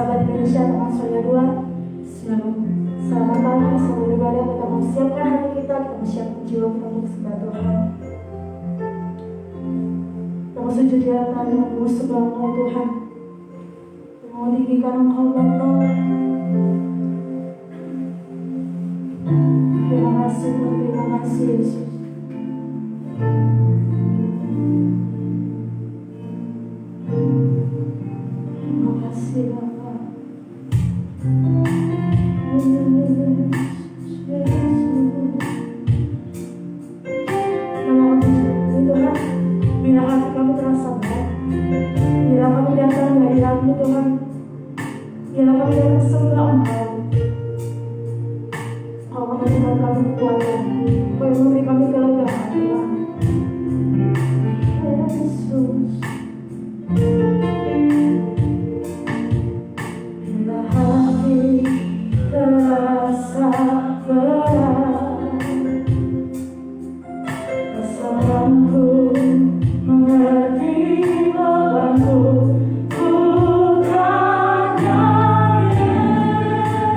sahabat Indonesia teman Surya 2, selamat pagi, selamat beribadah. Kita mempersiapkan hati kita mempersiapkan jiwa kita untuk sembah Tuhan. Kita mau sujud di hadapan dengan bersembah Engkau Tuhan. Kita mau tinggikan Engkau Bapa. Terima kasih Tuhan, terima kasih Yesus. Terima kasih Bapa. Bila hati kami terasa berat, bila kami datang dari hati Tuhan, bila kami datang sembah Engkau, Engkau memberikan kami kekuatan, Engkau yang memberi kami kelegaan Tuhan. Yesus, bila hati terasa berat, rasakanku mengerti bebanku, ku tanya Yesus.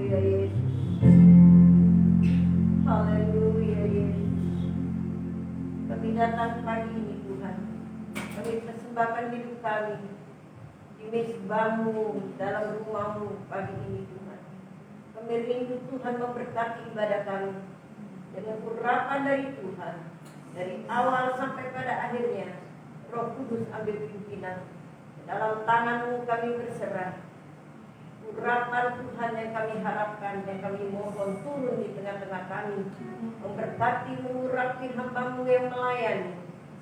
Haleluya Yesus. Haleluya Yesus. Kami datang pagi ini Tuhan. Kami persembahkan hidup kami di mezbah-Mu, dalam rumah-Mu pagi ini Tuhan. Kami rindu Tuhan memberkati ibadah kami dengan urapan dari Tuhan. Dari awal sampai pada akhirnya, Roh Kudus ambil pimpinan. Dalam tangan-Mu kami berserah. Urapan Tuhan yang kami harapkan, yang kami mohon turun di tengah-tengah kami, memberkati, mengurapi hamba-Mu yang melayani,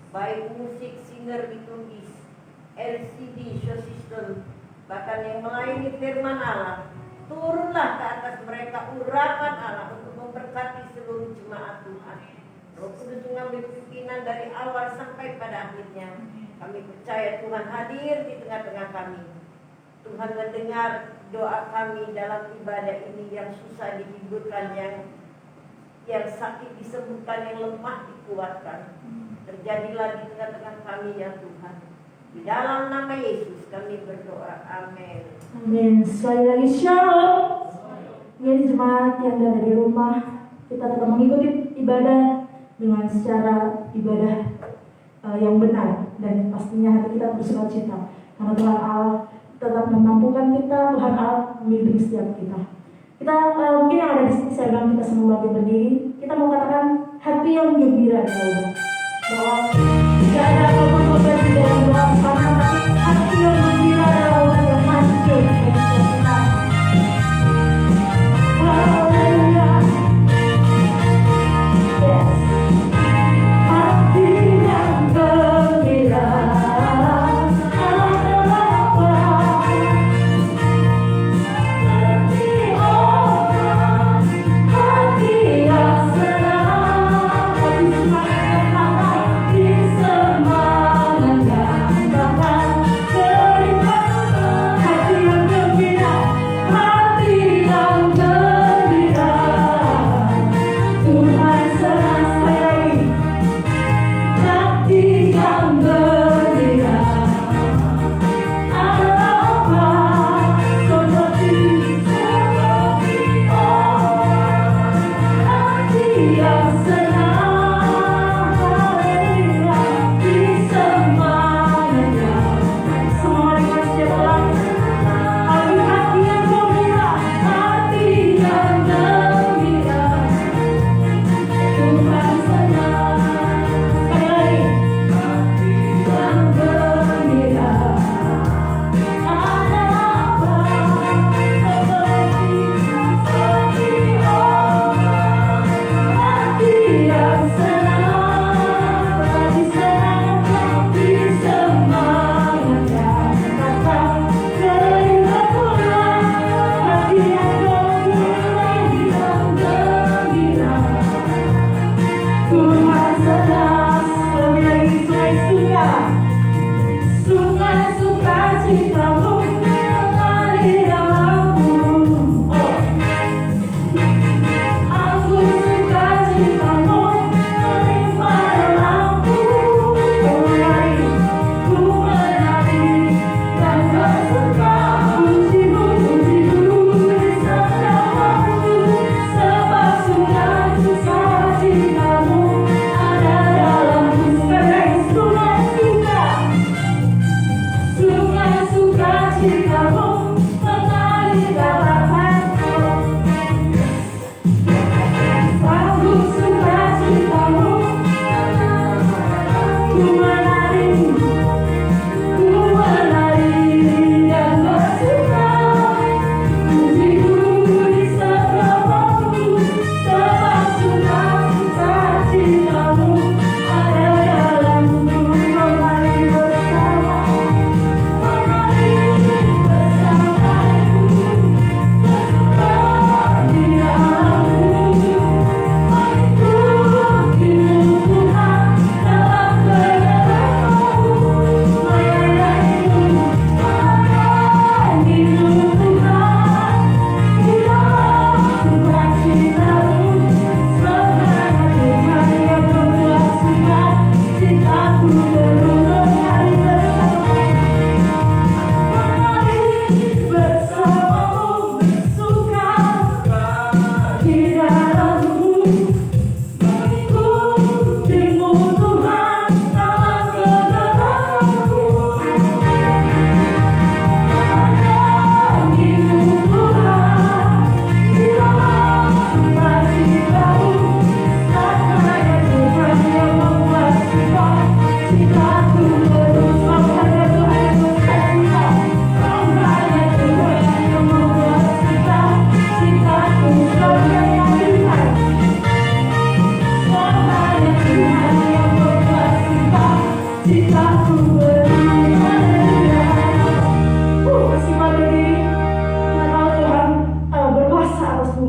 baik musik, singer, liturgis, LCD, show system, bahkan yang melayani firman Allah. Turunlah ke atas mereka urapan Allah untuk memberkati seluruh jemaat Tuhan. Roh Kudus mengambil pimpinan dari awal sampai pada akhirnya. Kami percaya Tuhan hadir di tengah-tengah kami. Tuhan mendengar doa kami dalam ibadah ini, yang susah dihiburkan, yang sakit disembuhkan, yang lemah dikuatkan. Terjadilah di tengah-tengah kami ya Tuhan. Di dalam nama Yesus kami berdoa. Amin. Amin. Sekali lagi shalom. Ini jemaat yang ada di rumah, kita tetap mengikuti ibadah dengan secara ibadah yang benar, dan pastinya hati kita bersukacita karena Tuhan Allah tetap memampukan kita. Tuhan Allah membimbing setiap kita. Kita mungkin yang ada di sini, saya bilang kita semua bangkit berdiri. Kita mau katakan hati yang gembira ya Allah, bahwa tidak ada apapun potensi dalam doa karena hati yang gembira adalah Allah yang hancur dari setiap kita. Haleluya. Yes. Hati yang gembira adalah Allah, hati orang, hati yang senang, hati semangat yang bahkan disemangatkan, bahkan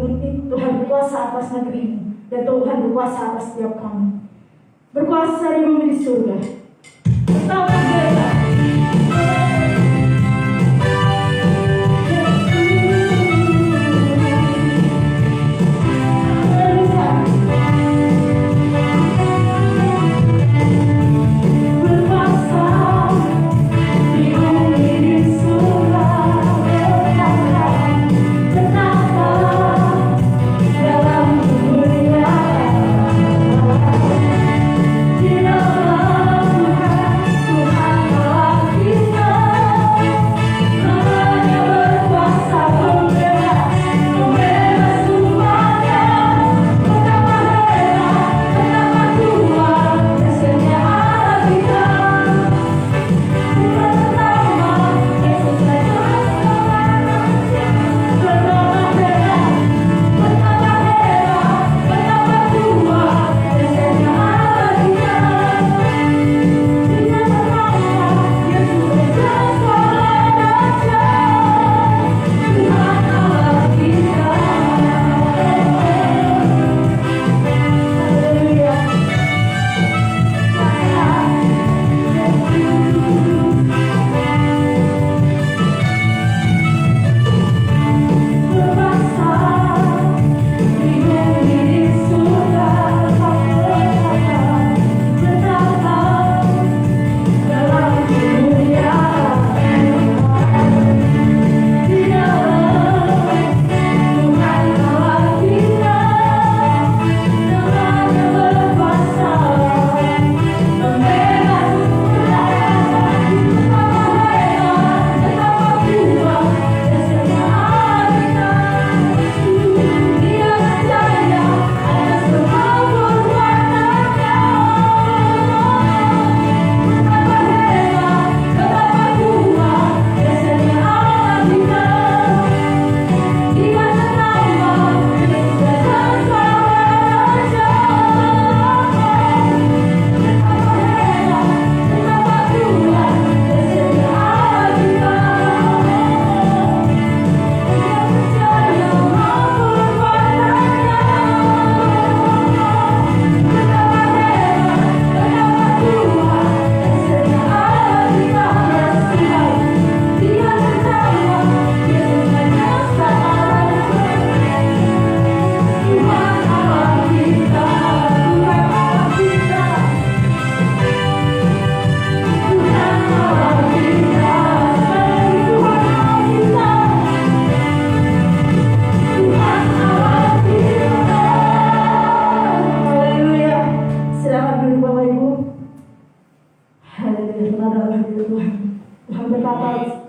Putih, Tuhan berkuasa atas negeri ini, dan Tuhan berkuasa atas setiap kami. Berkuasa di bumi di surga. Bersama kita.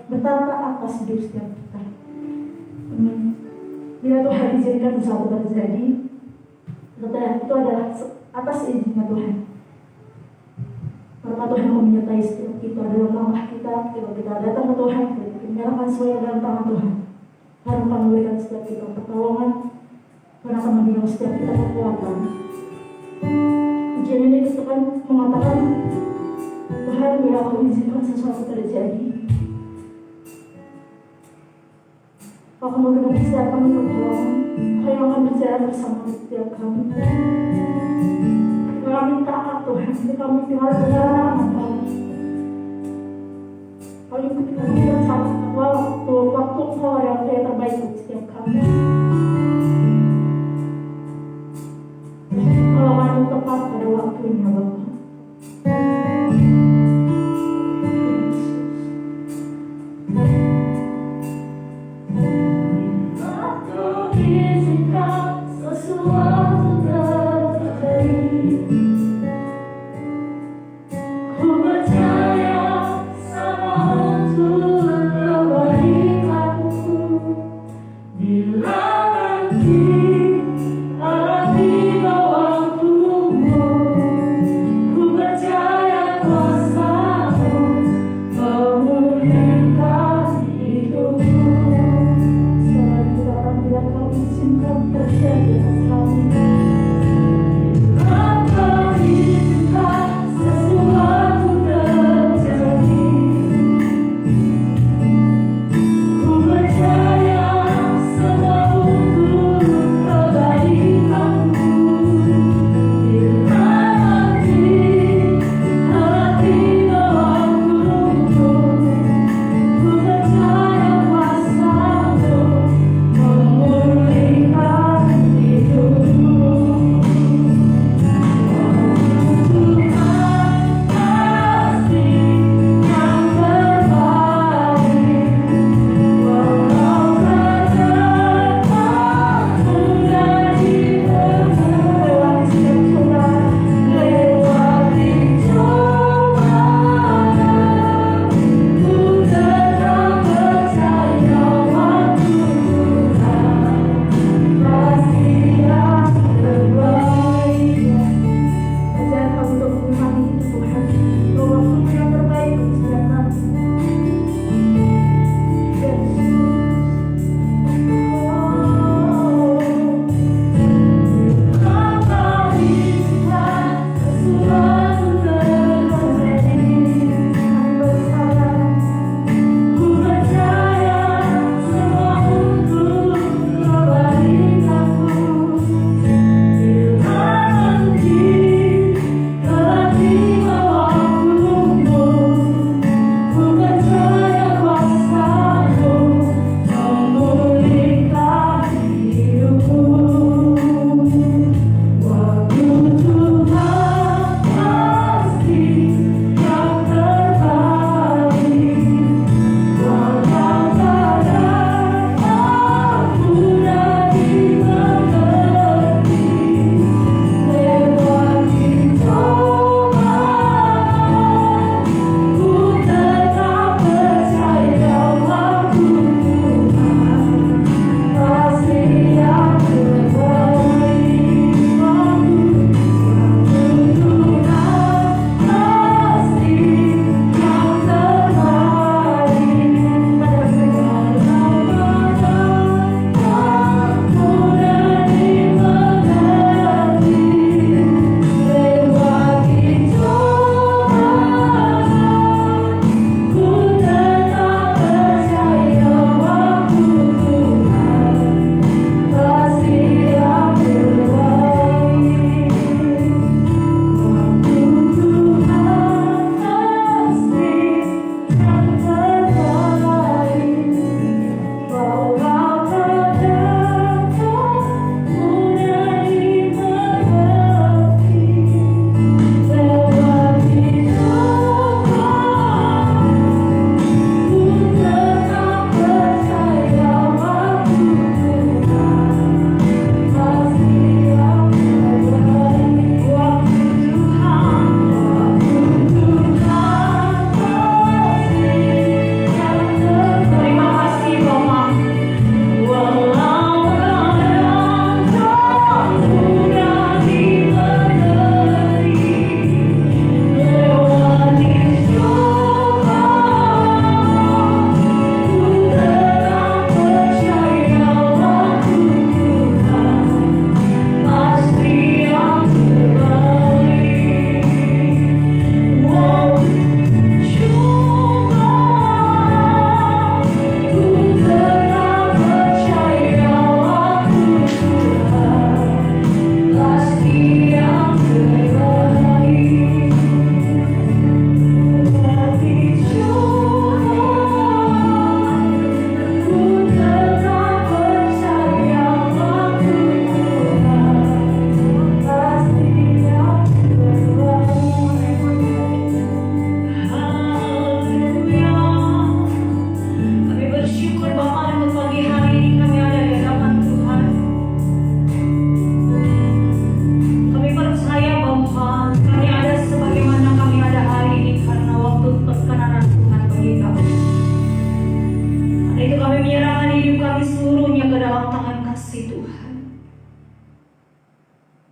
Betapa atas hidup setiap kita. Bila Tuhan izinkan sesuatu terjadi, itu adalah atas izinnya Tuhan. Karena Tuhan mau menyertai setiap kita dalam langkah kita. Kalau kita datang ke Tuhan, kita menyerahkan semuanya dalam tangan Tuhan. Tuhan akan memberikan setiap kita pertolongan. Tuhan akan memberikan setiap kita kekuatan. Ujian ini Tuhan mengatakan, Tuhan bila Kau izinkan sesuatu terjadi, Kau akan memberikan setiap kami pertolongan. Kau yang akan berjalan bersama setiap kami. Kami taat Tuhan, kami tinggal berjalan Kau. Kau ikuti kami bersama waktu Kau yang terbaik untuk setiap kami. Kalau kami tepat pada waktunya Bapak.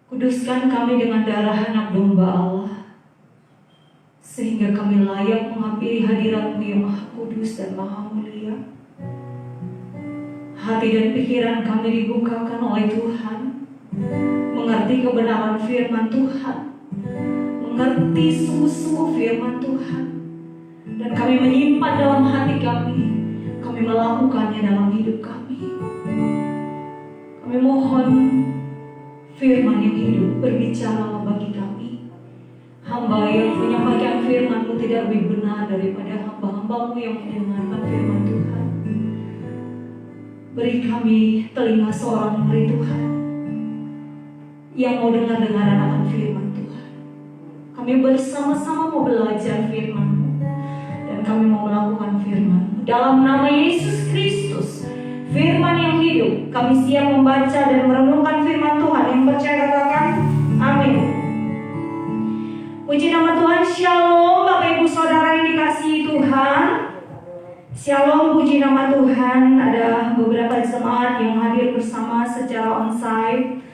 Kuduskan kami dengan darah anak domba Allah, sehingga kami layak menghampiri hadirat-Mu yang maha kudus dan maha mulia. Hati dan pikiran kami dibukakan oleh Tuhan, mengerti kebenaran firman Tuhan, mengerti sungguh-sungguh firman Tuhan, dan kami menyimpan dalam hati kami melakukannya dalam hidup kami. Kami mohon firman yang hidup berbicara bagi kami. Hamba yang menyampaikan firman-Mu tidak lebih benar daripada hamba-hamba-Mu yang mendengarkan firman Tuhan. Beri kami telinga seorang murid Tuhan yang mau dengar-dengaran akan firman Tuhan. Kami bersama-sama mau belajar firman-Mu, dan kami mau melakukan firman-Mu. Dalam nama Yesus Kristus, firman yang hidup, kami siap membaca dan merenungkan firman Tuhan. Yang percaya katakan amin. Puji nama Tuhan. Shalom Bapak Ibu Saudara yang dikasihi Tuhan. Shalom, puji nama Tuhan. Ada beberapa jemaat yang hadir bersama secara onsite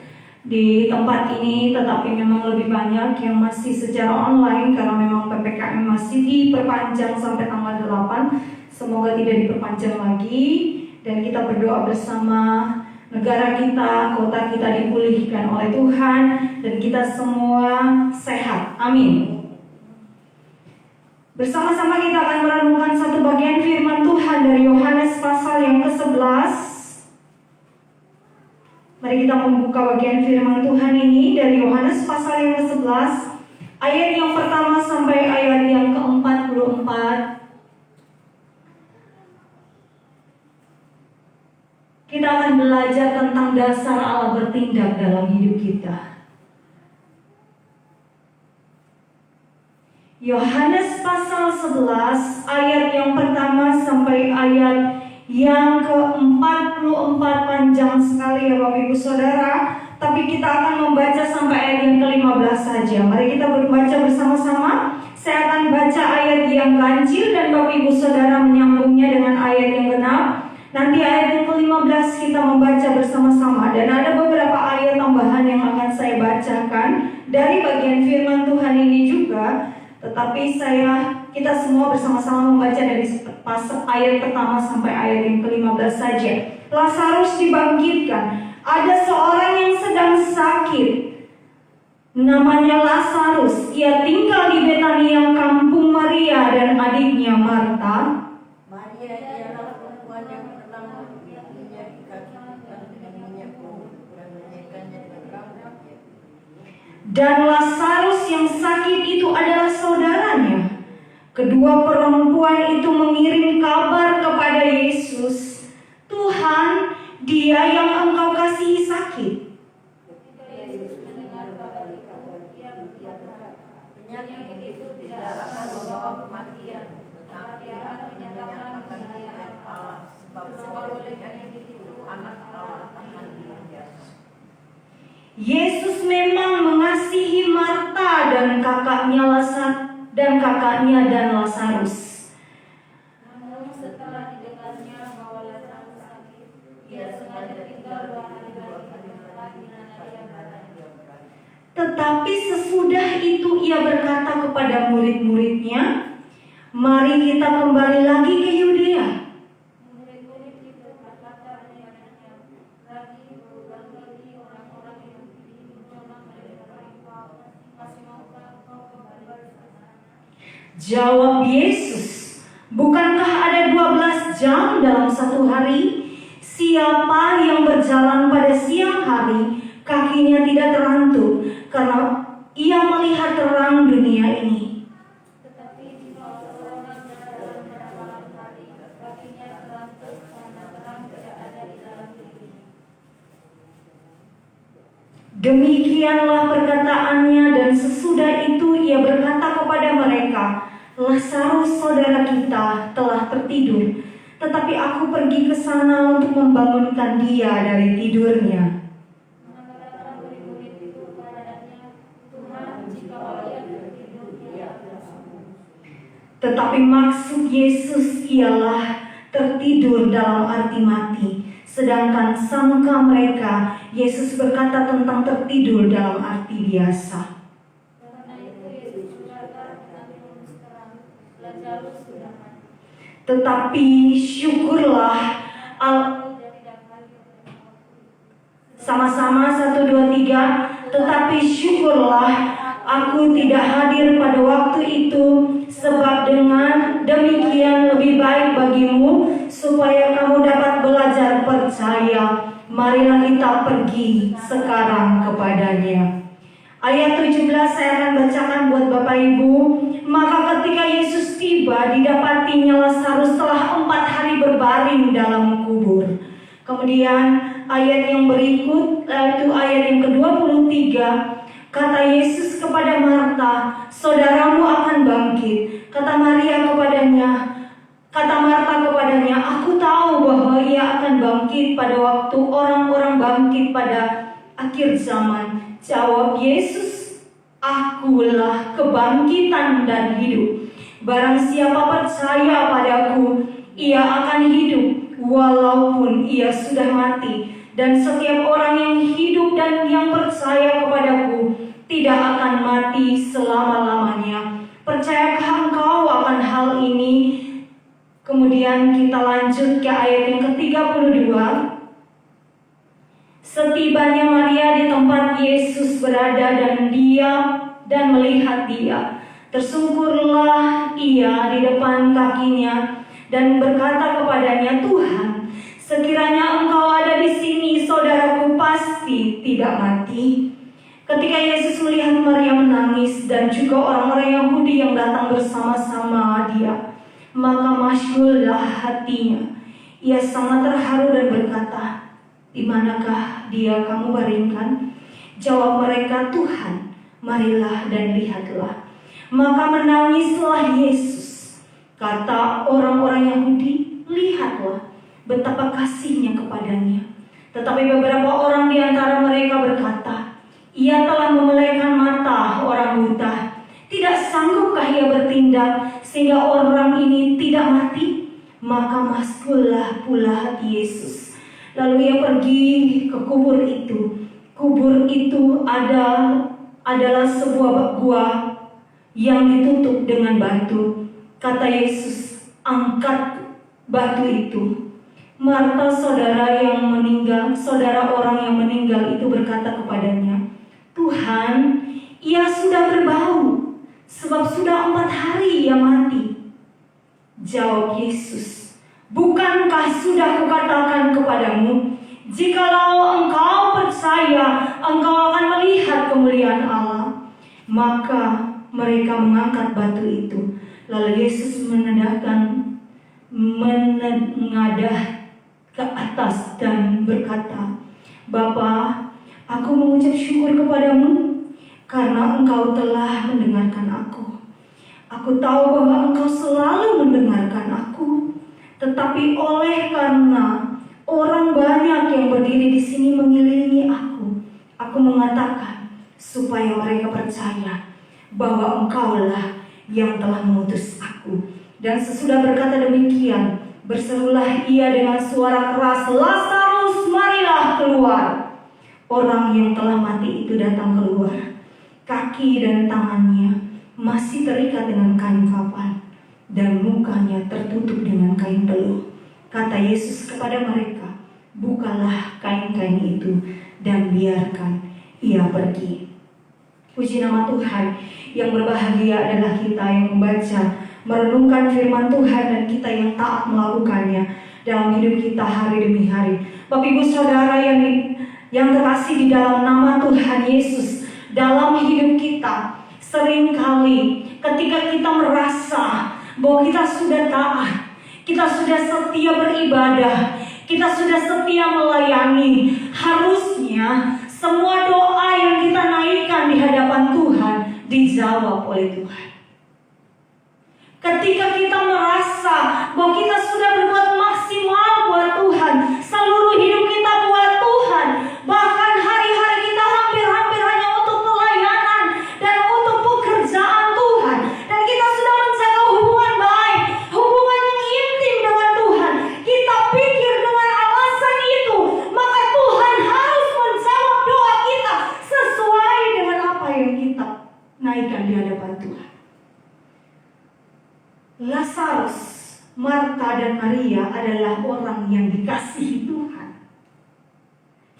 di tempat ini, tetapi memang lebih banyak yang masih secara online karena memang PPKM masih diperpanjang sampai tanggal 8. Semoga tidak diperpanjang lagi, dan kita berdoa bersama negara kita, kota kita dipulihkan oleh Tuhan, dan kita semua sehat. Amin. Bersama-sama kita akan merenungkan satu bagian firman Tuhan dari Yohanes pasal yang ke-11. Mari kita membuka bagian firman Tuhan ini dari Yohanes pasal yang ke-11, ayat yang pertama sampai ayat yang ke-44. Kita akan belajar tentang dasar Allah bertindak dalam hidup kita. Yohanes pasal 11 ayat yang pertama sampai ayat yang ke-44, panjang sekali ya Bapak Ibu Saudara. Tapi kita akan membaca sampai ayat yang ke-15 saja. Mari kita membaca bersama-sama. Saya akan baca ayat yang ganjil dan Bapak Ibu Saudara menyambungnya dengan ayat yang genap. Nanti ayat yang ke-15 kita membaca bersama-sama, dan ada beberapa ayat tambahan yang akan saya bacakan dari bagian firman Tuhan ini juga. Tetapi kita semua bersama-sama membaca dari ayat pertama sampai ayat yang ke-15 saja. Lazarus dibangkitkan. Ada seorang yang sedang sakit, namanya Lazarus. Ia tinggal di Betania, kampung Maria dan adiknya Marta. Maria ialah perempuan yang pertama menyakiti kaki dengan minyak bau dan menyekanya dengan rambutnya. Dan Lazarus yang sakit itu adalah saudaranya. Kedua perempuan itu mengirim kabar kepada Yesus, "Tuhan, dia yang engkau kasihi sakit." Penyakit itu tidak akan membawa kematian, tetapi akan menyatakan kemuliaan Allah, sebab oleh penyakit itu anak Allah akan dimuliakan. Yesus memang mengasihi Marta dan kakaknya dan Lazarus. Namun setelah didengarnya bahwa Lazarus sakit, ia sengaja tinggal 2 hari lagi di mana ia berada. Tetapi sesudah itu ia berkata kepada murid-muridnya, "Mari kita kembali lagi ke Yudea." Murid-murid itu berkata kepadanya, "Rabi, bagi orang-orang Yahudi mencoba mereka engkau, masih maukah engkau kembali ke sana?" Jawab Yesus, "Bukankah ada 12 jam dalam satu hari? Siapa yang berjalan pada siang hari, kakinya tidak terantuk, karena ia melihat terang dunia ini. Tetapi jika seorang berjalan pada malam hari, kakinya terantuk karena terang tidak ada di dalam dirinya." Demikianlah perkataannya, dan sesudah itu ia berkata kepada mereka, "Lazarus saudara kita telah tertidur, tetapi aku pergi ke sana untuk membangunkan dia dari tidurnya." Maka kata murid-murid itu kepadanya, "Tuhan, jika ia tertidur, ia akan sembuh." Tetapi maksud Yesus ialah tertidur dalam arti mati, Sedangkan sangka mereka Yesus berkata tentang tertidur dalam arti biasa. Karena itu Yesus berkata, "Namun sekarang Lazarus sudah mati. Tetapi syukurlah Dia tidak lagi berdoa." sama-sama 1, 2, 3. Tetapi syukurlah aku tidak hadir pada waktu itu, sebab dengan demikian lebih baik bagimu supaya kamu dapat belajar percaya. Marilah kita pergi sekarang kepadanya. Ayat 17 saya akan bacakan buat Bapak Ibu. Maka ketika Yesus tiba, didapatinya Lazarus telah 4 hari berbaring dalam kubur. Kemudian ayat yang berikut, yaitu ayat yang ke-23, kata Yesus kepada Marta, "Saudaramu akan bangkit." Kata Marta kepadanya, "Aku tahu bahwa ia akan bangkit pada waktu orang-orang bangkit pada akhir zaman." Jawab Yesus, "Akulah kebangkitan dan hidup. Barang siapa percaya padaku, ia akan hidup walaupun ia sudah mati. Dan setiap orang yang hidup dan yang percaya kepadaku tidak akan mati selama-lamanya. Percayakah engkau akan hal ini?" Kemudian kita lanjut ke ayat yang ke-32. Setibanya Maria di tempat Yesus berada dan melihat dia, tersungkurlah ia di depan kakinya dan berkata kepadanya, "Tuhan, sekiranya engkau ada di sini, saudaraku pasti tidak mati." Ketika Yesus melihat Maria menangis dan juga orang-orang Yahudi yang datang bersama-sama dia, maka masyhurlah hatinya. Ia sangat terharu dan berkata, "Di manakah dia kamu baringkan?" Jawab mereka, "Tuhan, marilah dan lihatlah." Maka menangislah Yesus. Kata orang-orang Yahudi, "Lihatlah betapa kasihnya kepadanya." Tetapi beberapa orang di antara mereka berkata, "Ia telah memelaikan mata orang buta. Tidak sanggupkah ia bertindak sehingga orang ini tidak mati?" Maka maskullah pula hati Yesus. Lalu ia pergi ke kubur itu. Kubur itu adalah sebuah gua yang ditutup dengan batu. Kata Yesus, "Angkat batu itu." Marta, saudara orang yang meninggal itu berkata kepadanya, "Tuhan, ia sudah berbau, sebab sudah 4 hari ia mati." Jawab Yesus, "Bukankah sudah kukatakan kepadamu, jikalau engkau percaya, engkau akan melihat kemuliaan Allah?" Maka mereka mengangkat batu itu. Lalu Yesus menengadah ke atas dan berkata, "Bapa, aku mengucap syukur kepadamu karena engkau telah mendengarkan aku. Aku tahu bahwa engkau selalu mendengarkan aku, tetapi oleh karena orang banyak yang berdiri di sini mengelilingi aku mengatakan supaya mereka percaya bahwa engkaulah yang telah mengutus aku." Dan sesudah berkata demikian, berserulah ia dengan suara keras, "Lazarus, marilah keluar." Orang yang telah mati itu datang keluar. Kaki dan tangannya masih terikat dengan kain kafan dan mukanya tertutup dengan kain peluh. Kata Yesus kepada mereka, "Bukalah kain-kain itu dan biarkan ia pergi." Puji nama Tuhan. Yang berbahagia adalah kita yang membaca, merenungkan firman Tuhan, dan kita yang taat melakukannya dalam hidup kita hari demi hari. Bapak Ibu Saudara yang terkasih di dalam nama Tuhan Yesus, dalam hidup kita seringkali ketika kita merasa bahwa kita sudah taat, kita sudah setia beribadah, kita sudah setia melayani, harusnya semua doa yang kita naikkan di hadapan Tuhan dijawab oleh Tuhan. Ketika kita merasa bahwa kita sudah berbuat maksimal buat Tuhan, seluruh hidup kita buat Tuhan, bahkan hari-hari kita hampir-hampir hanya untuk pelayanan dan untuk pekerjaan Tuhan, dan kita sudah menjaga hubungan baik, hubungan yang intim dengan Tuhan, kita pikir dengan alasan itu ditunaikan di hadapan Tuhan. Lazarus, Marta dan Maria adalah orang yang dikasihi Tuhan.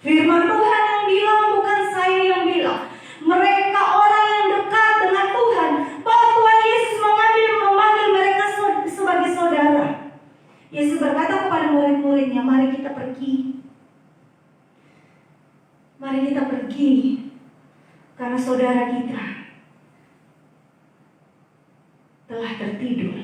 Firman Tuhan yang bilang, bukan saya yang bilang. Mereka orang yang dekat dengan Tuhan, bahwa Tuhan Yesus memanggil mereka sebagai saudara. Yesus berkata kepada murid-muridnya, mari kita pergi. Mari kita pergi. Karena saudara kita telah tertidur.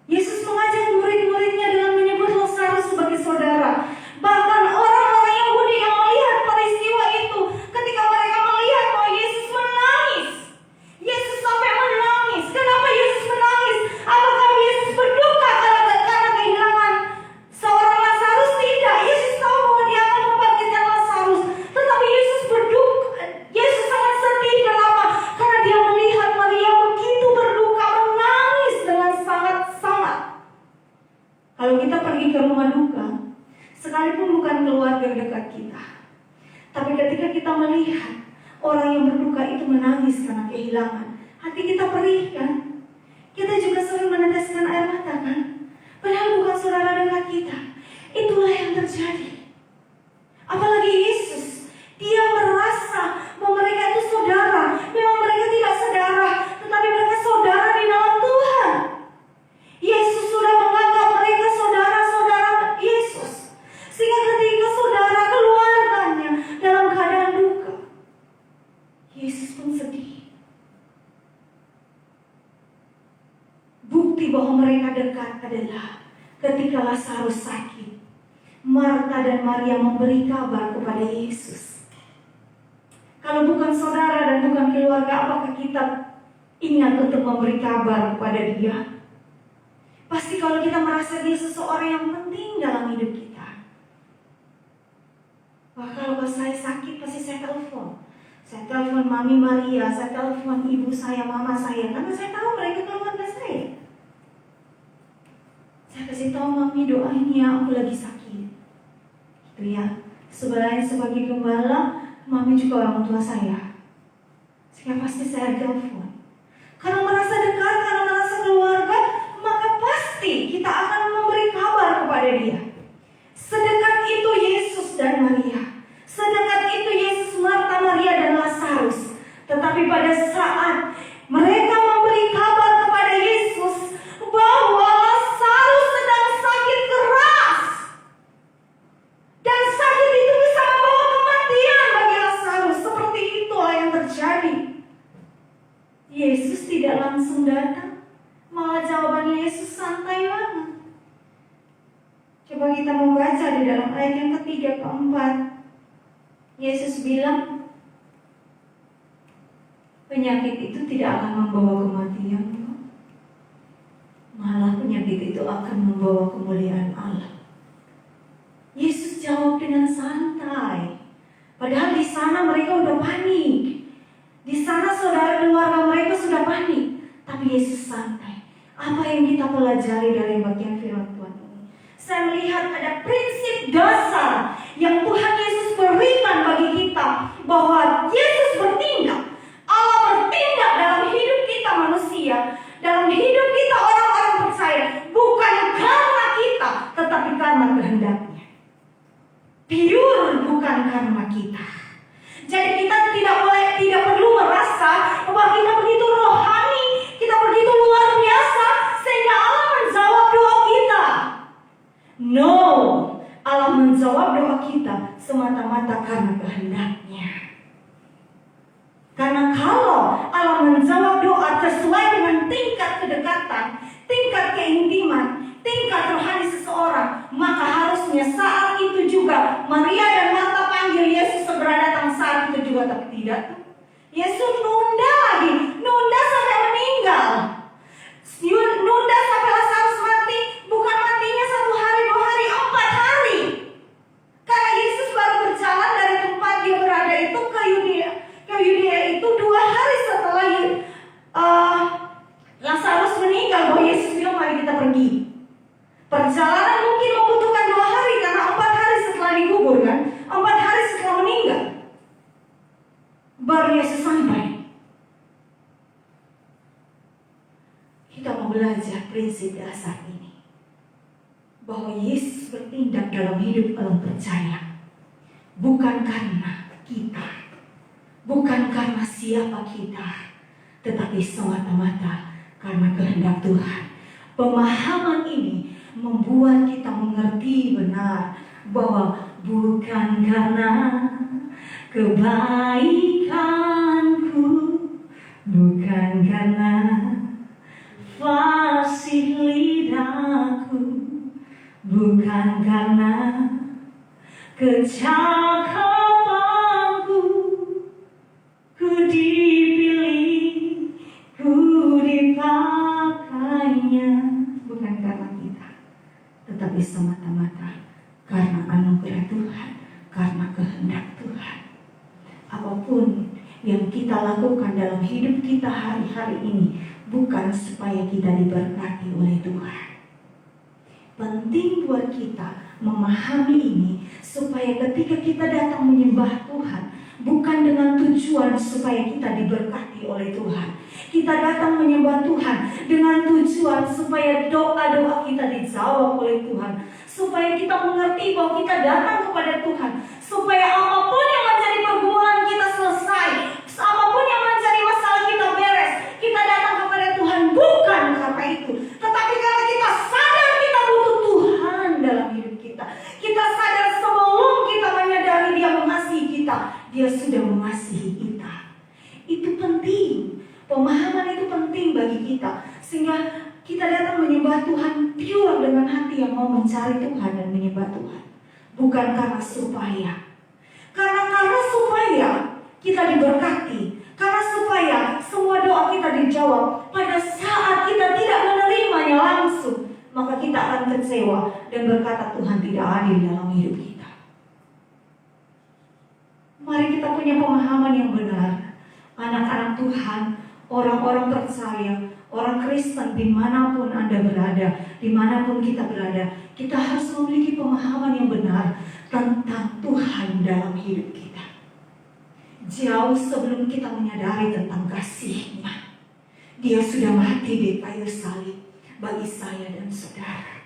Yesus mengajak murid-muridnya dengan menyebut Lazarus sebagai saudara. Bahkan orang-orang Yahudi yang melihat peristiwa itu, ketika mereka melihat bahwa Yesus menangis. Yesus sampai menangis. Kenapa Yesus menangis? Apakah Yesus berduka karena kehilangan seorang Lazarus? Tidak. Yesus tahu bahwa dia akan membangkitkan Lazarus. Tetapi Yesus berduka. Yesus sangat sedih. Kenapa? Karena dia melihat Maria begitu berduka, menangis dengan sangat-sangat. Kalau kita pergi ke rumah duka, sekalipun bukan keluarga dekat kita, tapi ketika kita melihat orang yang berduka itu menangis karena kehilangan, hati kita perih kan? Kita juga sering meneteskan air mata kan? Padahal bukan saudara dekat kita. Itulah yang terjadi. Apalagi Yesus, dia merasa bahwa mereka itu saudara. Memang mereka tidak saudara, tetapi mereka saudara di dalam Tuhan. Yesus sudah menganggap mereka saudara-saudara Yesus. Sehingga ketika saudara keluarganya dalam keadaan duka, Yesus pun sedih. Bukti bahwa mereka dekat adalah ketika Lazarus sakit, Marta dan Maria memberi kabar kepada Yesus. Kalau bukan saudara dan bukan keluarga, apakah kita ingat untuk memberi kabar kepada dia? Pasti kalau kita merasa dia seseorang yang penting dalam hidup kita. Wah, kalau saya sakit pasti saya telepon. Saya telepon Mami Maria, saya telepon ibu saya, mama saya, karena saya tahu mereka keluarga saya. Saya kasih tahu Mami, doain ya, aku lagi sakit. Gitu ya. Sebenarnya sebagai gembala, Mami juga orang tua saya. Sehingga pasti saya telepon. Karena merasa dekat, karena merasa keluarga, maka pasti kita akan memberi kabar kepada dia. Sedekat itu Yesus dan Maria. Sedekat itu Yesus, Marta, Maria, dan Lazarus. Tetapi pada saat mereka memberi kabar kepada Yesus bahwa Lazarus sedang sakit keras, dan sakit itu bisa membawa kematian bagi Lazarus, seperti itulah yang terjadi. Yesus tidak langsung datang, malah jawaban Yesus santai banget. Coba kita membaca di dalam ayat yang ketiga, keempat. Yesus bilang, penyakit itu tidak akan membawa kematian, malah penyakit itu akan membawa kemuliaan Allah. Yesus jawab dengan santai. Padahal di sana mereka udah panik. Di sana saudara keluarga mereka sudah panik. Tapi Yesus santai. Apa yang kita pelajari dari bagian firman Tuhan ini? Saya melihat ada prinsip dasar yang Tuhan Yesus berikan bagi kita, bahwa Yesus bertindak, Allah bertindak dalam hidup kita manusia, dalam hidup kita orang-orang percaya, bukan karena kita, tetapi karena kehendaknya. Pure bukan karena kita. Jadi kita tidak perlu merasa bahwa kita begitu rohani, kita begitu luar biasa sehingga Allah menjawab doa kita. No, Allah menjawab doa kita semata-mata karena kehendaknya. Karena kalau Allah menjawab doa sesuai dengan tingkat kedekatan, tingkat keintiman, tingkat rohani seseorang, maka harusnya saat itu juga Maria dan Marta panggil Yesus segera datang saat itu juga, tapi tidak. Yesus nunda lagi, nunda sampai meninggal, nunda sampai Lazarus mati. Bukan matinya 1 hari, 2 hari, 4 hari. Karena Yesus baru berjalan dari tempat dia berada itu ke Yudea itu 2 hari setelah Lazarus meninggal. Bahwa Yesus bilang mari kita pergi. Perjalanan mungkin membutuhkan 2 hari karena 4 hari setelah dikubur kan, 4 hari setelah meninggal baru Yesus sampai. prinsip dasar ini, bahwa Yesus bertindak dalam hidup orang percaya bukan karena kita, bukan karena siapa kita, tetapi semata-mata karena kehendak Tuhan. Pemahaman ini membuat kita mengerti benar bahwa bukan karena kebaikanku, bukan karena fasih lidahku, bukan karena kecakapanku, ku dipilih, ku dipakainya, bukan karena kita, tetapi semata-mata karena anugerah Tuhan, karena kehendak Tuhan. Apapun yang kita lakukan dalam hidup kita hari-hari ini bukan supaya kita diberkati oleh Tuhan. Penting buat kita memahami ini supaya ketika kita datang menyembah Tuhan, bukan dengan tujuan supaya kita diberkati oleh Tuhan. Kita datang menyembah Tuhan dengan tujuan supaya doa-doa kita dijawab oleh Tuhan, supaya kita mengerti bahwa kita datang kepada Tuhan, supaya apapun yang menjadi pergumulan kita selesai, apapun yang menjadi masalah kita beres. Kita datang kepada Tuhan bukan karena itu, tetapi karena kita sadar kita butuh Tuhan dalam hidup kita. Kita sadar sebelum kita menyadari Dia mengasihi kita, Dia sudah mengasihi kita. Itu penting. Pemahaman itu penting bagi kita, sehingga kita datang menyembah Tuhan pure dengan hati yang mau mencari Tuhan dan menyembah Tuhan, bukan karena supaya. Karena supaya kita diberkati, karena supaya semua doa kita dijawab. Pada saat kita tidak menerimanya langsung, maka kita akan kecewa dan berkata Tuhan tidak adil dalam hidup kita. Mari kita punya pemahaman yang benar. Anak-anak Tuhan, orang-orang percaya, orang Kristen dimanapun Anda berada, dimanapun kita berada, kita harus memiliki pemahaman yang benar tentang Tuhan dalam hidup kita. Jauh sebelum kita menyadari tentang kasih-Nya, Dia sudah mati di kayu salib bagi saya dan saudara.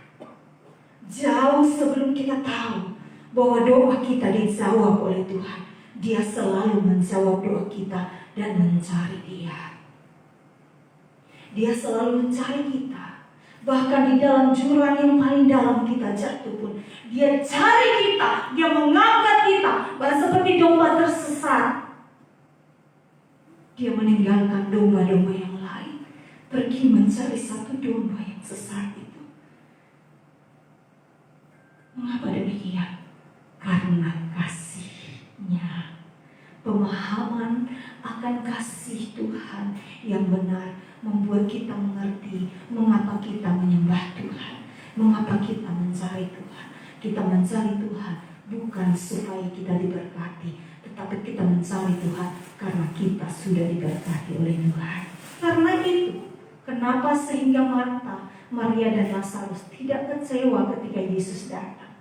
Jauh sebelum kita tahu bahwa doa kita dijawab oleh Tuhan, Dia selalu menjawab doa kita dan mencari Dia. Dia selalu mencari kita. Bahkan di dalam jurang yang paling dalam kita jatuh pun, Dia cari kita, Dia mengangkat kita. Bahkan seperti domba tersesat, Dia meninggalkan domba-domba yang lain, pergi mencari satu domba yang sesat itu. Mengapa demikian? Karena kasih-Nya. Pemahaman akan kasih Tuhan yang benar membuat kita mengerti mengapa kita menyembah Tuhan, mengapa kita mencari Tuhan. Kita mencari Tuhan bukan supaya kita diberkati, tetapi kita mencari Tuhan karena kita sudah diberkati oleh Tuhan. Karena itu, kenapa sehingga Marta, Maria dan Lazarus tidak kecewa ketika Yesus datang.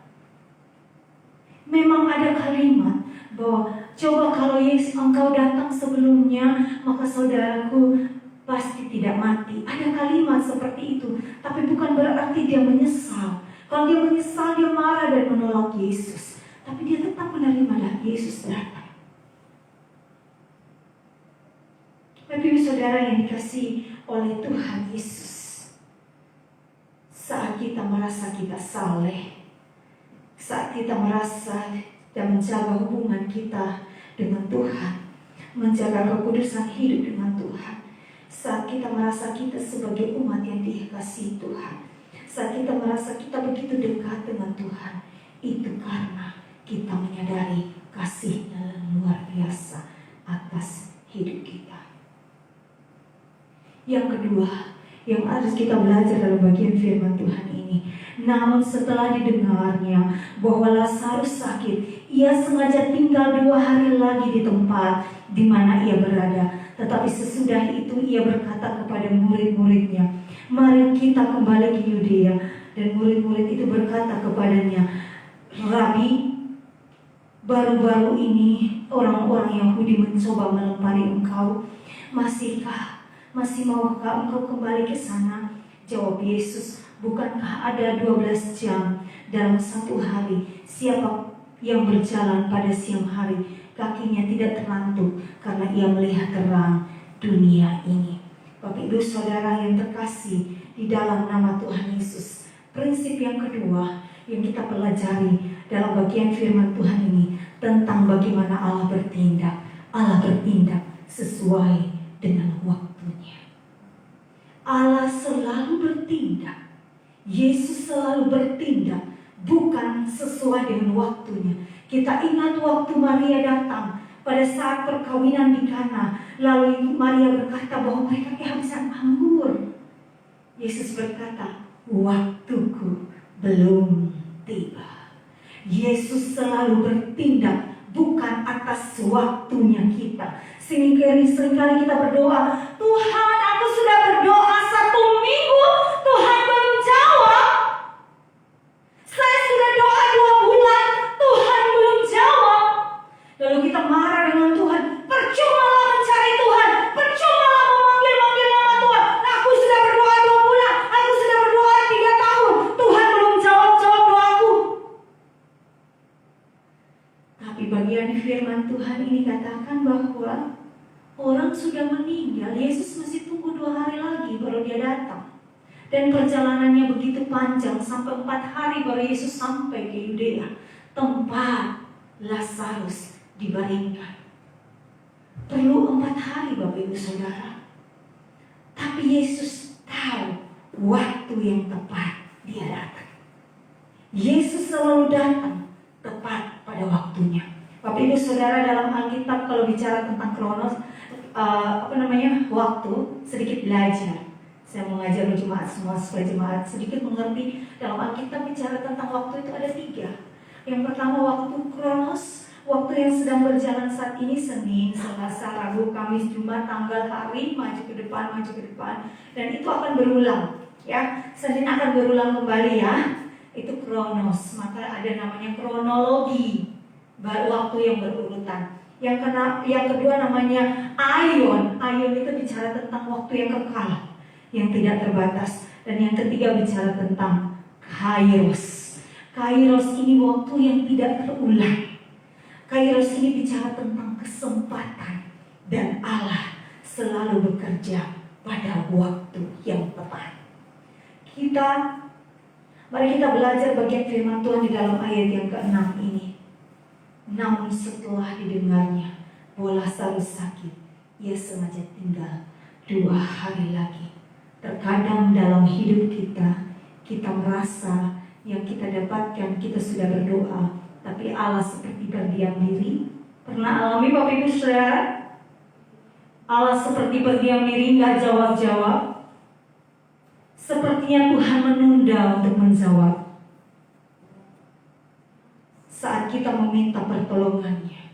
Memang ada kalimat bahwa coba kalau Yesus engkau datang sebelumnya, maka saudaraku pasti tidak mati. Ada kalimat seperti itu, tapi bukan berarti dia menyesal. Kalau dia menyesal, dia marah dan menolak Yesus, tapi dia tetap menerima dan Yesus datang. Bapak saudara yang dikasihi oleh Tuhan Yesus, saat kita merasa kita saleh, saat kita merasa dan menjaga hubungan kita dengan Tuhan, menjaga kekudusan hidup dengan Tuhan, saat kita merasa kita sebagai umat yang dikasihi Tuhan, saat kita merasa kita begitu dekat dengan Tuhan, itu karena kita menyadari kasih-Nya yang luar biasa atas hidup kita. Yang kedua, yang harus kita belajar dalam bagian firman Tuhan ini, namun setelah didengarnya bahwa Lazarus sakit, ia sengaja tinggal 2 hari lagi di tempat di mana ia berada. Tetapi sesudah itu ia berkata kepada murid-muridnya, mari kita kembali ke Yudea. Dan murid-murid itu berkata kepadanya, Rabi, baru-baru ini orang-orang Yahudi mencoba melempari engkau. Masih maukah engkau kembali ke sana? Jawab Yesus, bukankah ada 12 jam dalam satu hari? Siapa yang berjalan pada siang hari, kakinya tidak terlantuk karena ia melihat terang dunia ini. Bapak Ibu Saudara yang terkasih di dalam nama Tuhan Yesus, prinsip yang kedua yang kita pelajari dalam bagian firman Tuhan ini tentang bagaimana Allah bertindak. Allah bertindak sesuai dengan waktunya. Allah selalu bertindak. Yesus selalu bertindak bukan sesuai dengan waktunya. Kita ingat waktu Maria datang pada saat perkawinan di Kana, lalu Maria berkata bahwa mereka kehabisan anggur. Yesus berkata, waktuku belum tiba. Yesus selalu bertindak bukan atas waktunya kita. Seringkali kita berdoa, Tuhan, aku sudah berdoa 1 minggu, Tuhan belum jawab. Saya sudah doa 2 bulan, Tuhan belum jawab. Lalu kita marah dengan Tuhan, percumalah mencari Tuhan, percumalah memanggil nama Tuhan. Aku sudah berdoa 2 bulan, aku sudah berdoa 3 tahun, Tuhan belum jawab doaku. Tapi bagian firman Tuhan ini katakan bahwa orang sudah meninggal, Yesus masih tunggu 2 hari lagi baru dia datang. Dan perjalanannya begitu panjang, sampai 4 hari baru Yesus sampai ke Yudea, tempat Lazarus dibaringkan. Perlu 4 hari Bapak Ibu Saudara. Tapi Yesus tahu waktu yang tepat dia datang. Yesus selalu datang tepat pada waktunya. Bapak Ibu Saudara, dalam Alkitab kalau bicara tentang kronos, waktu, sedikit belajar. Saya mengajar jemaat semua supaya jemaat sedikit mengerti. Dalam Alkitab bicara tentang waktu itu ada 3. Yang pertama waktu kronos, waktu yang sedang berjalan saat ini, Senin, Selasa, Rabu, Kamis, Jumat, tanggal, hari, maju ke depan, dan itu akan berulang. Ya, Senin akan berulang kembali ya. Itu kronos, maka ada namanya kronologi, waktu yang berurutan. Yang kedua namanya aion. Aion itu bicara tentang waktu yang kekal, yang tidak terbatas. Dan yang ketiga bicara tentang kairos. Kairos ini waktu yang tidak terulang. Kairos ini bicara tentang kesempatan. Dan Allah selalu bekerja pada waktu yang tepat. Mari kita belajar bagian firman Tuhan di dalam ayat yang ke-6 ini. Namun setelah didengarnya bahwa Lazarus sakit, ia sengaja tinggal 2 hari lagi. Terkadang dalam hidup kita merasa yang kita dapatkan, kita sudah berdoa, tapi Allah seperti berdiam diri. Pernah alami Bapak Ibu Saudara? Allah seperti berdiam diri, gak jawab-jawab. Sepertinya Tuhan menunda untuk menjawab saat kita meminta pertolongannya.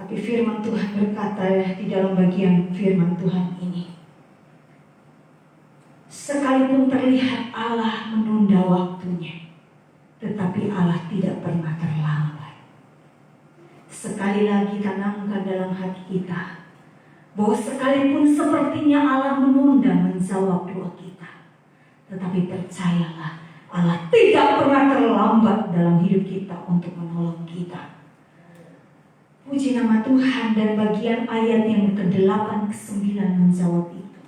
Tapi firman Tuhan berkata di dalam bagian firman Tuhan ini, sekalipun terlihat Allah menunda waktunya, tetapi Allah tidak pernah terlambat. Sekali lagi tanamkan dalam hati kita bahwa sekalipun sepertinya Allah menunda menjawab doa kita, tetapi percayalah, Allah tidak pernah terlambat dalam hidup kita untuk menolong kita. Puji nama Tuhan. Dan bagian ayat yang ke-8, ke-9 menjawab itu.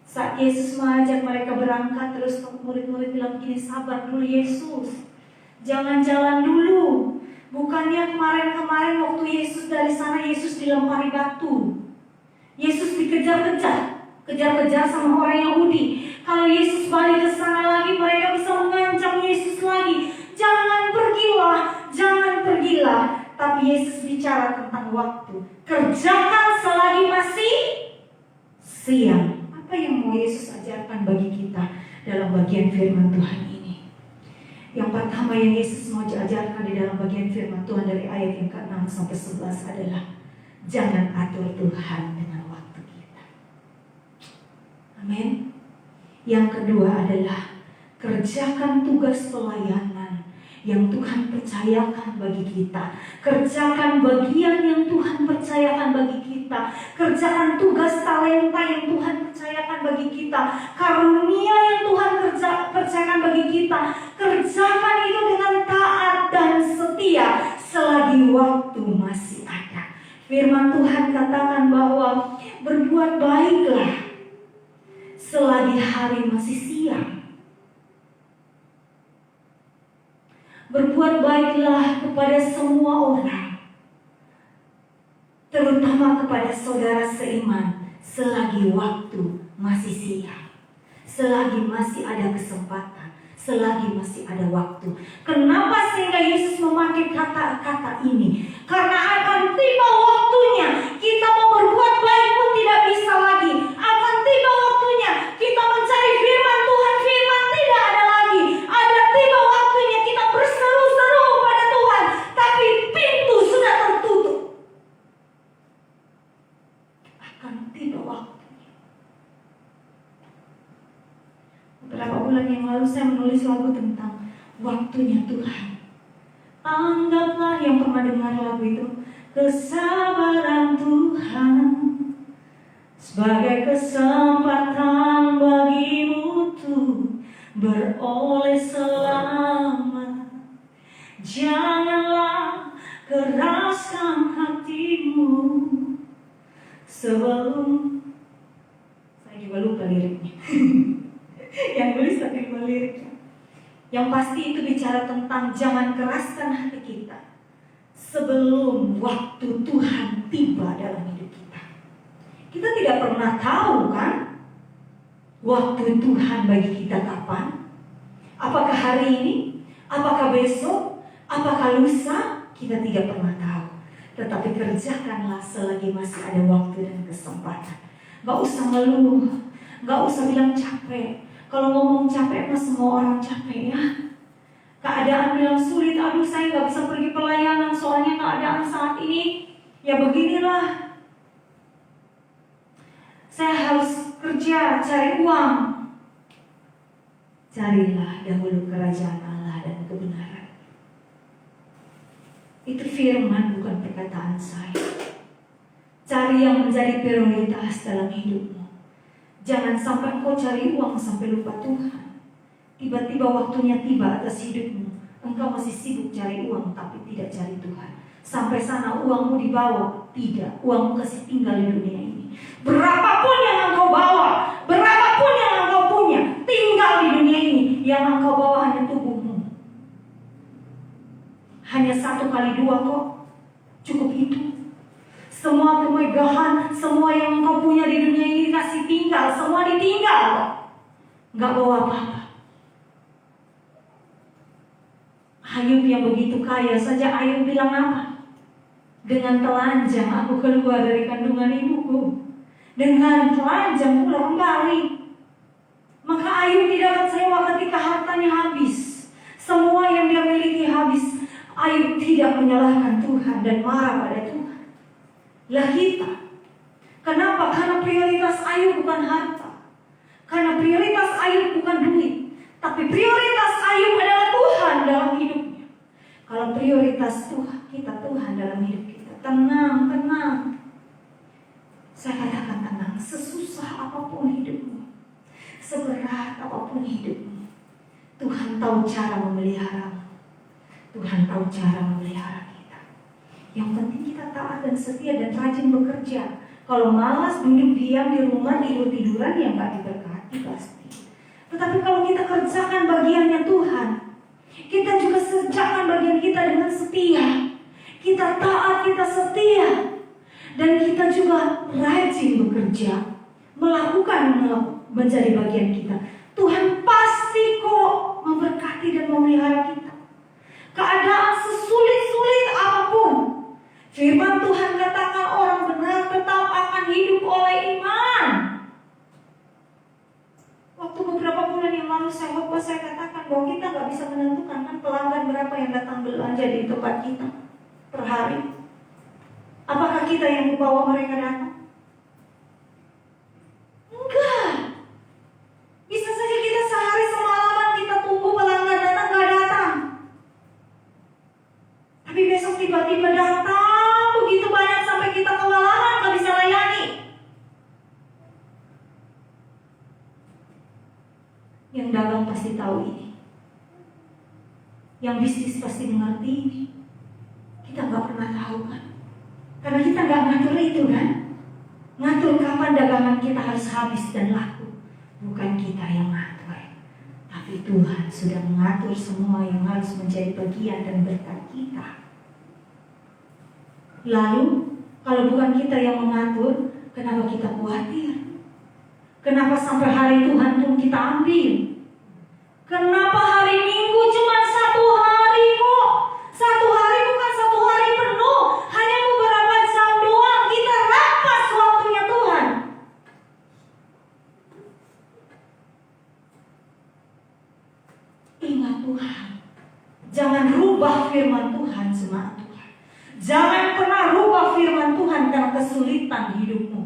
Saat Yesus mengajak mereka berangkat, terus murid-murid bilang begini, sabar dulu Yesus, jangan jalan dulu. Bukannya kemarin waktu Yesus dari sana, Yesus dilempari batu, Yesus dikejar sama orang Yahudi. Kalau Yesus balik ke sana lagi, mereka bisa mengancam Yesus lagi. Jangan pergilah. Tapi Yesus bicara tentang waktu. Kerjakan selagi masih siang. Apa yang mau Yesus ajarkan bagi kita dalam bagian firman Tuhan ini? Yang pertama yang Yesus mau ajarkan di dalam bagian firman Tuhan dari ayat yang ke-6 sampai 11 adalah jangan atur Tuhan dengan waktu kita. Amin. Yang kedua adalah kerjakan tugas pelayanan yang Tuhan percayakan bagi kita. Kerjakan bagian yang Tuhan percayakan bagi kita. Kerjakan tugas talenta yang Tuhan percayakan bagi kita. Karunia yang Tuhan percayakan bagi kita. Kerjakan itu dengan taat dan setia selagi waktu masih ada. Firman Tuhan katakan bahwa berbuat baiklah selagi hari masih siang. Berbuat baiklah kepada semua orang, terutama kepada saudara seiman, selagi waktu masih siang, selagi masih ada kesempatan, selagi masih ada waktu. Kenapa sehingga Yesus memakai kata-kata ini? Karena akan tiba waktunya kita mau berbuat baik pun tidak bisa lagi. Akan tiba waktunya kita mencari firman Tuhan, firman tidak ada lagi. Ada tiba waktunya kita berseru-seru pada Tuhan, tapi pintu sudah tertutup. Akan tiba waktunya. Beberapa bulan yang lalu saya menulis lagu tentang waktunya Tuhan. Anggaplah, yang pernah dengar lagu itu, kesabaran Tuhan sebagai kesempatan bagimu tuh beroleh selamat. Janganlah keraskan hatimu sebelum, saya juga lupa liriknya. Yang tulis tapi lupa liriknya. Yang pasti itu bicara tentang jangan keraskan hati kita sebelum waktu Tuhan tiba dalam hidup kita. Kita tidak pernah tahu kan waktu Tuhan bagi kita kapan. Apakah hari ini? Apakah besok? Apakah lusa? Kita tidak pernah tahu. Tetapi kerjakanlah selagi masih ada waktu dan kesempatan. Gak usah ngeluh, gak usah bilang capek. Kalau ngomong capek mah semua orang capek ya. Keadaan bilang sulit, aduh saya gak bisa pergi pelayanan soalnya keadaan saat ini ya beginilah. Saya harus kerja, cari uang. Carilah dahulu kerajaan Allah dan kebenaran. Itu firman, bukan perkataan saya. Cari yang menjadi prioritas dalam hidupmu. Jangan sampai engkau cari uang sampai lupa Tuhan. Tiba-tiba waktunya tiba atas hidupmu, engkau masih sibuk cari uang tapi tidak cari Tuhan. Sampai sana uangmu dibawa, tidak, uangmu kasih tinggal di dunia ini. Berapapun yang engkau bawa, berapapun yang engkau punya, tinggal di dunia ini. Yang engkau bawa hanya tubuhmu. Hanya 1 kali 2 kok, cukup itu. Semua kemegahan, semua yang engkau punya di dunia ini kasih tinggal, semua ditinggal. Gak bawa apa-apa. Ayub yang begitu kaya saja, Ayub bilang apa? Dengan telanjang aku keluar dari kandungan ibuku. Dengan telanjang pula kembali. Maka Ayub tidak kecewa ketika hartanya habis. Semua yang dia miliki habis. Ayub tidak menyalahkan Tuhan dan marah pada Tuhan. Lah kita, kenapa? Karena prioritas Ayub bukan harta, karena prioritas Ayub bukan duit, tapi prioritas Ayub adalah Tuhan dalam hidupnya. Kalau prioritas Tuhan kita, Tuhan dalam hidup kita, tenang, tenang. Saya katakan tenang, sesusah apapun hidupmu, seberat apapun hidupmu, Tuhan tahu cara memeliharamu. Tuhan tahu cara memelihara kita. Yang penting kita taat dan setia dan rajin bekerja. Kalau malas duduk diam di rumah tidur-tiduran ya gak diberkati pasti. Tetapi kalau kita kerjakan bagiannya Tuhan, kita juga kerjakan bagian kita dengan setia. Kita taat, kita setia. Dan kita juga rajin bekerja, melakukan menjadi bagian kita. Tuhan pasti kok memberkati dan memelihara kita. Keadaan sesulit-sulit apapun, firman Tuhan katakan orang benar tetap akan hidup oleh iman. Waktu beberapa bulan yang lalu saya katakan bahwa kita gak bisa menentukan kan pelanggan berapa yang datang belanja di tempat kita per hari. Apakah kita yang membawa mereka datang? Enggak. Bisa saja kita sehari semalaman kita tunggu pelanggan datang gak datang. tahu ini. Yang bisnis pasti mengerti ini. Kita nggak pernah tahu kan? Karena kita nggak ngatur itu kan? Ngatur kapan dagangan kita harus habis dan laku. Bukan kita yang ngatur. Tapi Tuhan sudah mengatur semua yang harus menjadi bagian dan berkat kita. Lalu, kalau bukan kita yang mengatur, kenapa kita khawatir? Kenapa sampai hari Tuhan pun kita ambil? Kenapa hari Minggu cuma 1 hari kok? 1 hari bukan 1 hari penuh. Hanya beberapa jam doang. Kita rampas waktunya Tuhan. Ingat Tuhan. Jangan rubah firman Tuhan jemaat Tuhan. Jangan pernah rubah firman Tuhan karena kesulitan hidupmu.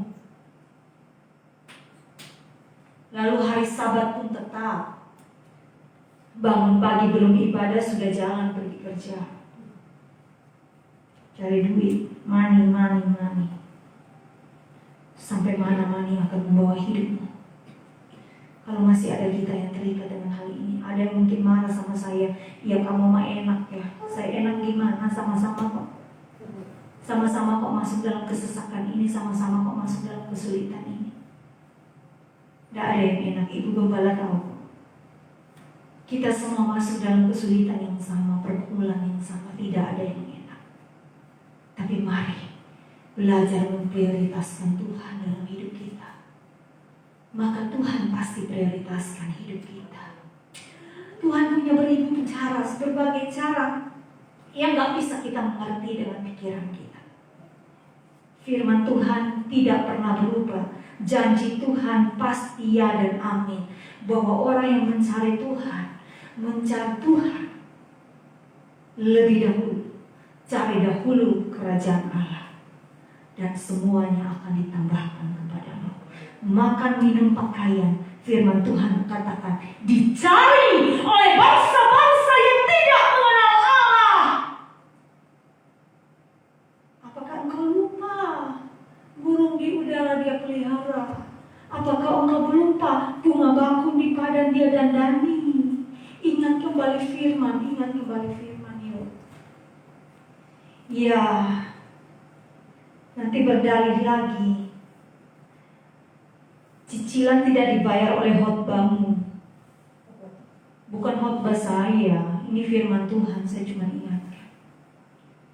Lalu hari Sabat pun tetap. Bangun pagi belum ibadah sudah jalan pergi kerja. Cari duit, money. Sampai mana money akan membawa hidupmu. Kalau masih ada kita yang terikat dengan hal ini, ada yang mungkin marah sama saya. Ya kamu mah enak ya. Saya enak gimana? Sama-sama kok. Sama-sama kok masuk dalam kesesakan ini. Sama-sama kok masuk dalam kesulitan ini. Tidak ada yang enak. Ibu Gembala tahu. Kita semua masuk dalam kesulitan yang sama, pergumulan yang sama. Tidak ada yang enak. Tapi mari belajar memprioritaskan Tuhan dalam hidup kita. Maka Tuhan pasti prioritaskan hidup kita. Tuhan punya beribu cara, berbagai cara yang gak bisa kita mengerti dengan pikiran kita. Firman Tuhan tidak pernah berubah. Janji Tuhan pasti ya dan amin. Bahwa orang yang mencari Tuhan lebih dahulu. Cari dahulu kerajaan Allah. Dan semuanya akan ditambahkan kepadamu. Makan, minum, pakaian. Firman Tuhan katakan dicari oleh bangsa-bangsa yang tidak mengenal Allah. Apakah engkau lupa burung di udara dia pelihara? Apakah engkau lupa bunga bakung di padang dia dandani? Ingat kembali firman yuk. Ya, nanti berdalih lagi. Cicilan tidak dibayar oleh khotbahmu. Bukan khotbah saya, ini firman Tuhan, saya cuma ingatkan.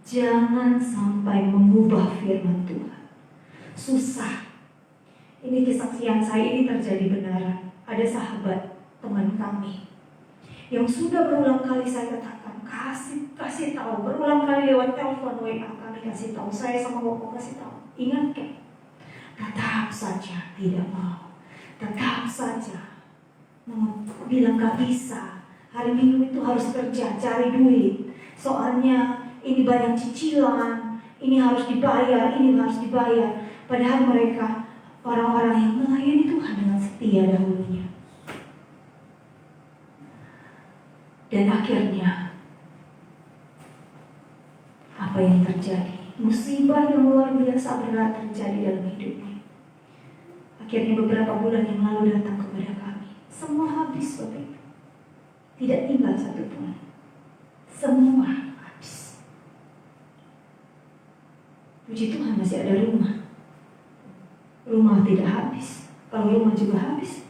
Jangan sampai mengubah firman Tuhan. Susah. Ini kesaksian saya ini terjadi benaran. Ada sahabat teman kami yang sudah berulang kali saya katakan, kasih tahu, berulang kali lewat telepon WA kami kasih tahu, saya sama Bapak kasih tahu. Ingatkan, tetap saja tidak mau. Tetap saja bilang gak bisa. Hari Minggu itu harus kerja, cari duit. Soalnya ini banyak cicilan, ini harus dibayar, ini harus dibayar. Padahal mereka orang-orang yang melayani Tuhan dengan setia dahulunya. Dan akhirnya apa yang terjadi? Musibah yang luar biasa berat terjadi dalam hidupnya. Akhirnya beberapa bulan yang lalu datang kepada kami. Semua habis Bapak Ibu. Tidak tinggal satu pun. Semua habis. Puji Tuhan masih ada rumah. Rumah tidak habis. Kalau rumah juga habis,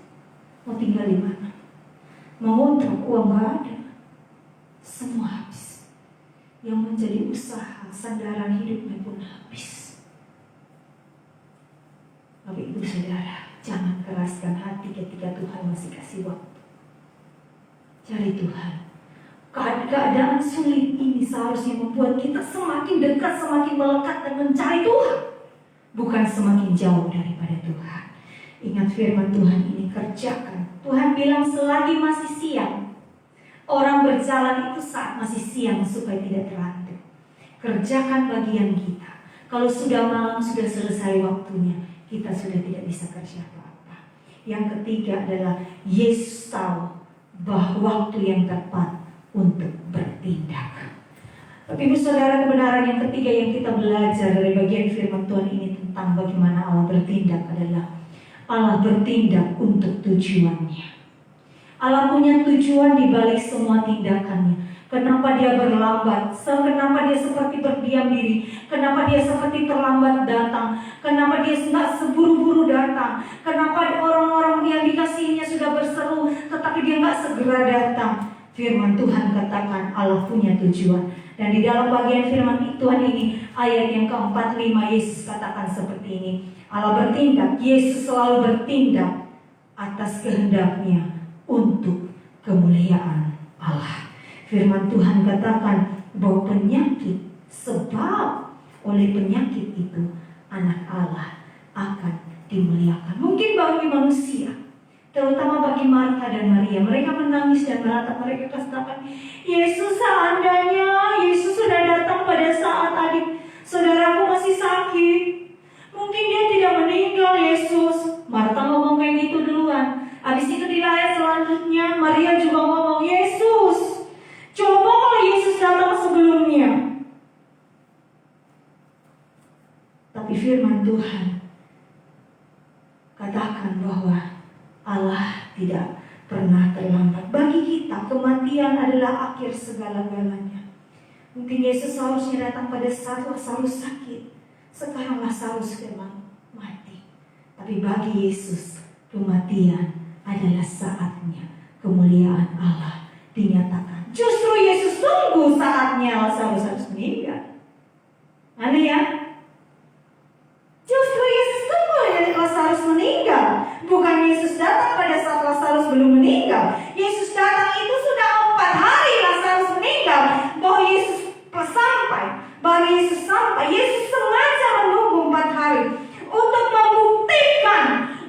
mau tinggal di mana? Mau ngontrak, uang gak ada. Semua habis. Yang menjadi usaha sandaran hidupnya pun habis. Bapak Ibu Saudara, jangan keraskan hati ketika Tuhan masih kasih waktu. Cari Tuhan. Keadaan sulit ini seharusnya membuat kita semakin dekat, semakin melekat dan mencari Tuhan. Bukan semakin jauh daripada Tuhan. Ingat firman Tuhan ini, kerjakan. Tuhan bilang selagi masih siang. Orang berjalan itu saat masih siang supaya tidak terantuk. Kerjakan bagian kita. Kalau sudah malam, sudah selesai waktunya, kita sudah tidak bisa kerja apa-apa. Yang ketiga adalah Yesus tahu bahwa waktu yang tepat untuk bertindak. Tapi Ibu Saudara, kebenaran yang ketiga yang kita belajar dari bagian firman Tuhan ini tentang bagaimana Allah bertindak adalah Allah bertindak untuk tujuannya. Allah punya tujuan di balik semua tindakannya. Kenapa dia berlambat? Kenapa dia seperti berdiam diri? Kenapa dia seperti terlambat datang? Kenapa dia nggak seburu-buru datang? Kenapa orang-orang yang dikasihinya sudah berseru, tetapi dia nggak segera datang? Firman Tuhan katakan Allah punya tujuan. Dan di dalam bagian firman Tuhan ini, ayat yang ke-45, Yesus katakan seperti ini. Allah bertindak, Yesus selalu bertindak atas kehendaknya untuk kemuliaan Allah. Firman Tuhan katakan bahwa penyakit, sebab oleh penyakit itu anak Allah akan dimuliakan. Mungkin bagi manusia, terutama bagi Martha dan Maria, mereka menangis dan meratap. Mereka katakan, Yesus, seandainya Yesus sudah datang pada saat adik saudaraku masih sakit, mungkin dia tidak meninggal. Yesus, Martha ngomong kayak gitu duluan. Habis itu di ayat selanjutnya Maria juga ngomong, Yesus, coba kalau Yesus datang sebelumnya. Tapi firman Tuhan katakan bahwa Allah tidak pernah terlambat. Bagi kita, kematian adalah akhir segala-galanya. Mungkin Yesus seharusnya datang pada saat Lazarus sakit. Sekarang Lazarus memang mati. Tapi bagi Yesus, kematian adalah saatnya kemuliaan Allah dinyatakan. Justru Yesus tunggu saatnya Lazarus harus meninggal. Aneh ya? Justru Yesus tunggu Lazarus meninggal. Bukan Yesus datang pada saat Lazarus belum meninggal. Yesus datang itu sudah 4 hari Lazarus meninggal. Bahwa Yesus sampai. Bahwa Yesus sampai. Yesus sengaja menunggu 4 hari. Untuk membuktikan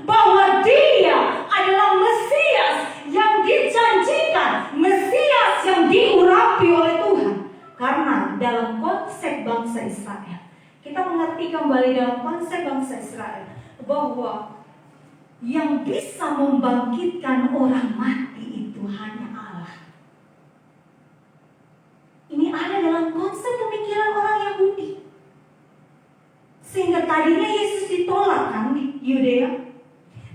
bahwa dia adalah Mesias yang dijanjikan. Mesias yang diurapi oleh Tuhan. Karena dalam konsep bangsa Israel, kita mengerti kembali dalam konsep bangsa Israel bahwa yang bisa membangkitkan orang mati itu hanya Allah. Ini ada dalam konsep pemikiran orang Yahudi. Sehingga tadinya Yesus ditolak kan di Yudea,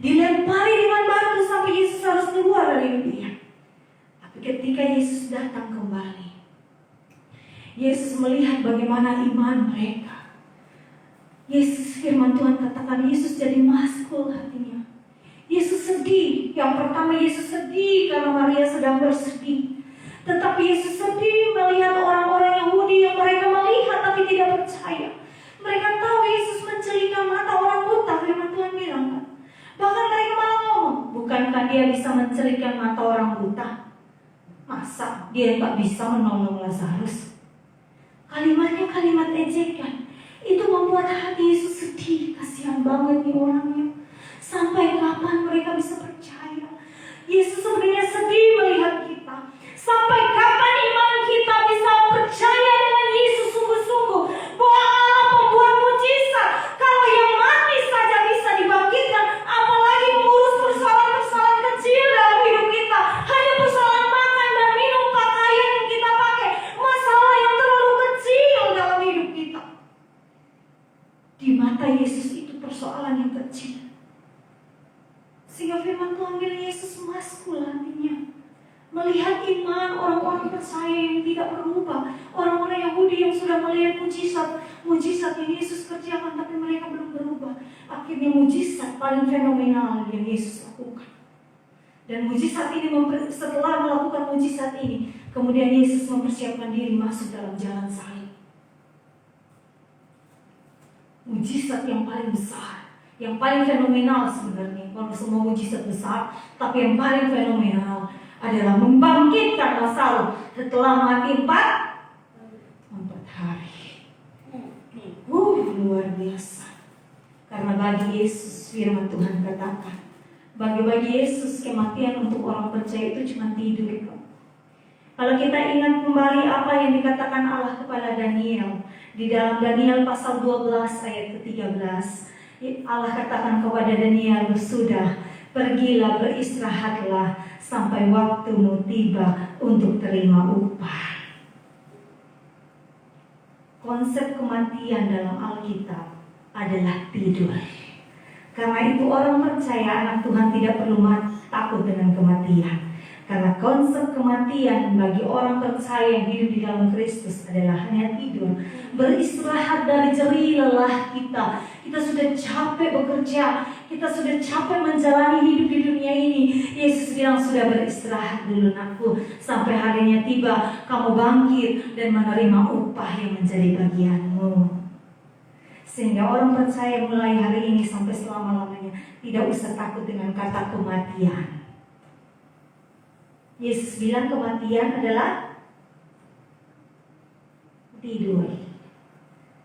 dilempari dengan batu sampai Yesus harus keluar dari Yudea. Tapi ketika Yesus datang kembali, Yesus melihat bagaimana iman mereka. Yesus, firman Tuhan katakan, Yesus jadi maskul hatinya. Yesus sedih. Yang pertama Yesus sedih karena Maria sedang bersedih. Tetapi Yesus sedih melihat orang-orang Yahudi yang mereka melihat tapi tidak percaya. Mereka tahu Yesus mencelikan mata orang buta, firman Tuhan bilang kan. Bahkan mereka malah ngomong, bukankah dia bisa mencelikan mata orang buta? Masa dia nggak bisa menolong Lazarus? Kalimatnya kalimat ejekan. Itu membuat hati Yesus sedih. Kasihan banget nih orangnya. Sampai kapan mereka bisa percaya? Yesus sebenarnya sedih melihat kita. Sampai kapan iman kita bisa percaya dengan Yesus sungguh-sungguh? Bahwa Allah membuat mujizat. Kalau yang mati saja bisa dibangkitkan, apalagi mengurus persoalan-persoalan kecil dalam hidup kita. Hanya persoalan makan dan minum, pakaian yang kita pakai. Masalah yang terlalu kecil dalam hidup kita. Di mata Yesus itu persoalan yang kecil. Sehingga firman Tuhan bilang Yesus maskul hatinya. Melihat iman orang-orang percaya yang tidak berubah. Orang-orang Yahudi yang sudah melihat mujizat yang Yesus kerjakan tapi mereka belum berubah. Akhirnya mujizat paling fenomenal yang Yesus lakukan. Dan mujizat ini, setelah melakukan mujizat ini, kemudian Yesus mempersiapkan diri masuk dalam jalan salib. Mujizat yang paling besar, yang paling fenomenal sebenarnya. Kalau semua mujizat besar, tapi yang paling fenomenal adalah membangkitkan Lazarus setelah mati 4 hari. Luar biasa. Karena bagi Yesus, firman Tuhan katakan, bagi Yesus kematian untuk orang percaya itu cuma tidur. Kalau kita ingat kembali apa yang dikatakan Allah kepada Daniel di dalam Daniel pasal 12 ayat ke-13, Allah katakan kepada Daniel, sudah, pergilah beristirahatlah sampai waktumu tiba untuk terima upah. Konsep kematian dalam Alkitab adalah tidur. Karena itu orang percaya anak Tuhan tidak perlu takut dengan kematian. Karena konsep kematian bagi orang percaya yang hidup di dalam Kristus adalah hanya tidur, beristirahat dari jerih lelah kita. Kita sudah capek bekerja, kita sudah capek menjalani hidup di dunia ini. Yesus bilang, sudah beristirahat dulu nakku, sampai harinya tiba kamu bangkit dan menerima upah yang menjadi bagianmu. Sehingga orang percaya mulai hari ini sampai selama-lamanya tidak usah takut dengan kata kematian. Yesus bilang kematian adalah tidur,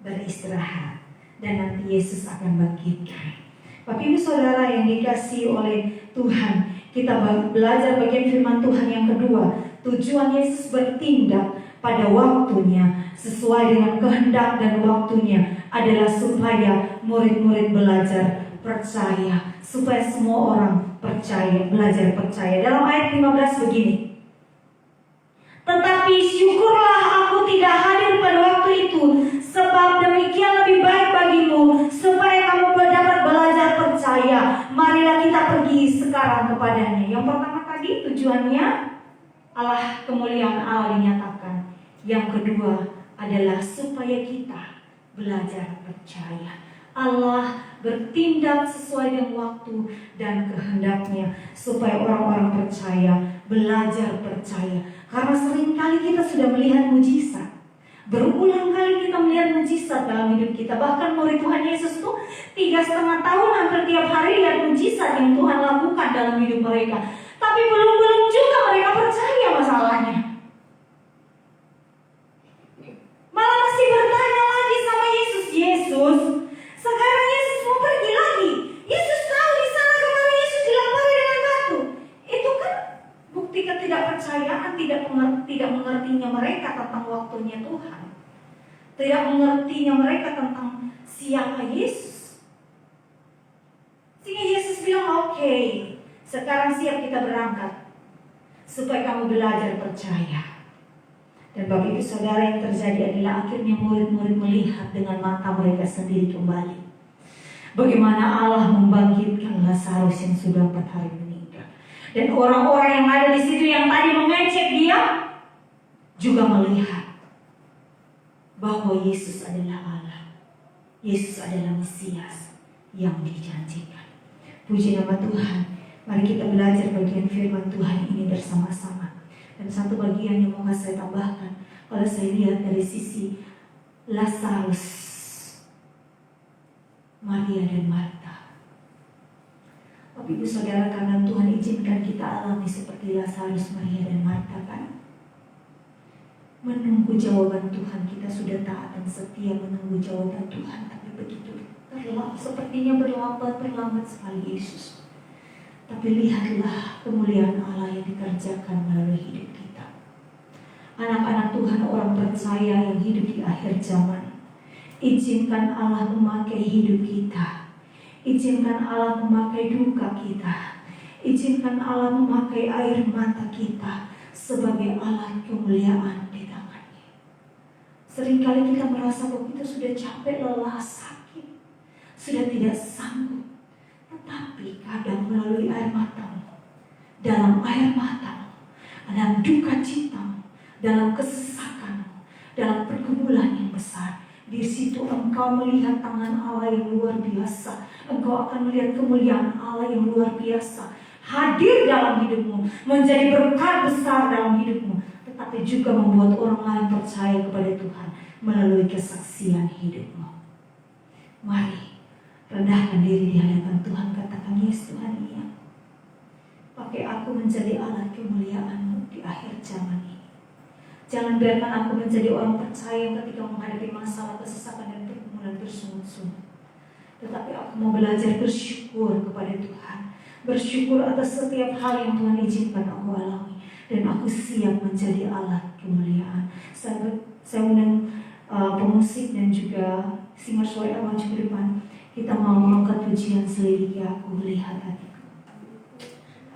beristirahat, dan nanti Yesus akan bangkitkan. Bapak Ibu Saudara yang dikasihi oleh Tuhan, kita belajar bagian firman Tuhan yang kedua. Tujuan Yesus bertindak pada waktunya sesuai dengan kehendak dan waktunya adalah supaya murid-murid belajar percaya, supaya semua orang percaya, belajar percaya. Dalam ayat 15 begini, tetapi syukurlah aku tidak hadir pada waktu itu, sebab demikian lebih baik bagimu, supaya kamu dapat belajar percaya. Marilah kita pergi sekarang kepadanya. Yang pertama tadi tujuannya Allah, kemuliaan Allah dinyatakan. Yang kedua adalah supaya kita belajar percaya. Allah bertindak sesuai dengan waktu dan kehendaknya supaya orang-orang percaya belajar percaya. Karena seringkali kita sudah melihat mujizat, berulang kali kita melihat mujizat dalam hidup kita. Bahkan murid Tuhan Yesus itu 3,5 tahun hampir tiap hari lihat mujizat yang Tuhan lakukan dalam hidup mereka. Tapi belum juga mereka percaya masalahnya. Malah masih bertanya lagi sama Yesus, Yesus, sekarang Yesus mau pergi lagi. Yesus tahu di sana kemarin Yesus dilempari dengan batu. Itu kan bukti ketidakpercayaan, tidak mengertinya mereka tentang waktunya Tuhan. Tidak mengertinya mereka tentang siapa Yesus. Sehingga Yesus bilang, oke, sekarang siap kita berangkat, supaya kamu belajar percaya. Dan Bapak Ibu Saudara, yang terjadi adalah akhirnya murid-murid melihat dengan mata mereka sendiri kembali bagaimana Allah membangkitkan Lazarus yang sudah 4 hari meninggal. Dan orang-orang yang ada di situ yang tadi mengecek dia juga melihat bahwa Yesus adalah Allah, Yesus adalah Mesias yang dijanjikan. Puji nama Tuhan. Mari kita belajar bagian firman Tuhan ini bersama-sama. Dan satu bagian yang mau saya tambahkan, kalau saya lihat dari sisi Lazarus, Maria dan Marta. Bapak Ibu Saudara, karena Tuhan izinkan kita alami seperti Lazarus, Maria dan Marta kan, menunggu jawaban Tuhan. Kita sudah taat dan setia menunggu jawaban Tuhan, tapi begitu sepertinya berlambat sekali Yesus. Tapi lihatlah kemuliaan Allah yang dikerjakan melalui hidup kita. Anak-anak Tuhan, orang percaya yang hidup di akhir zaman, izinkan Allah memakai hidup kita. Izinkan Allah memakai duka kita. Izinkan Allah memakai air mata kita sebagai alat kemuliaan di tangannya. Seringkali kita merasa bahwa kita sudah capek, lelah, sakit, sudah tidak sanggup. Tetapi kadang melalui air matamu, dalam air matamu, dalam duka citamu, dalam kesesakanmu, dalam pergumulan yang besar, di situ engkau melihat tangan Allah yang luar biasa. Engkau akan melihat kemuliaan Allah yang luar biasa hadir dalam hidupmu, menjadi berkat besar dalam hidupmu, tetapi juga membuat orang lain percaya kepada Tuhan melalui kesaksian hidupmu. Mari rendahkan diri di hadapan Tuhan, katakan, Yesus Tuhan, iya, pakai aku menjadi alat kemuliaan-Mu di akhir zaman ini. Jangan biarkan aku menjadi orang percaya ketika menghadapi masalah, kesesakan dan pergumulan bersungut-sungut. Tetapi aku mau belajar bersyukur kepada Tuhan, bersyukur atas setiap hal yang Tuhan izinkan aku alami, dan aku siap menjadi alat kemuliaan. Saya undang pemusik dan juga singer solo maju ke depan. Kita mau mengangkat pujian selidiki aku, lihat hatiku.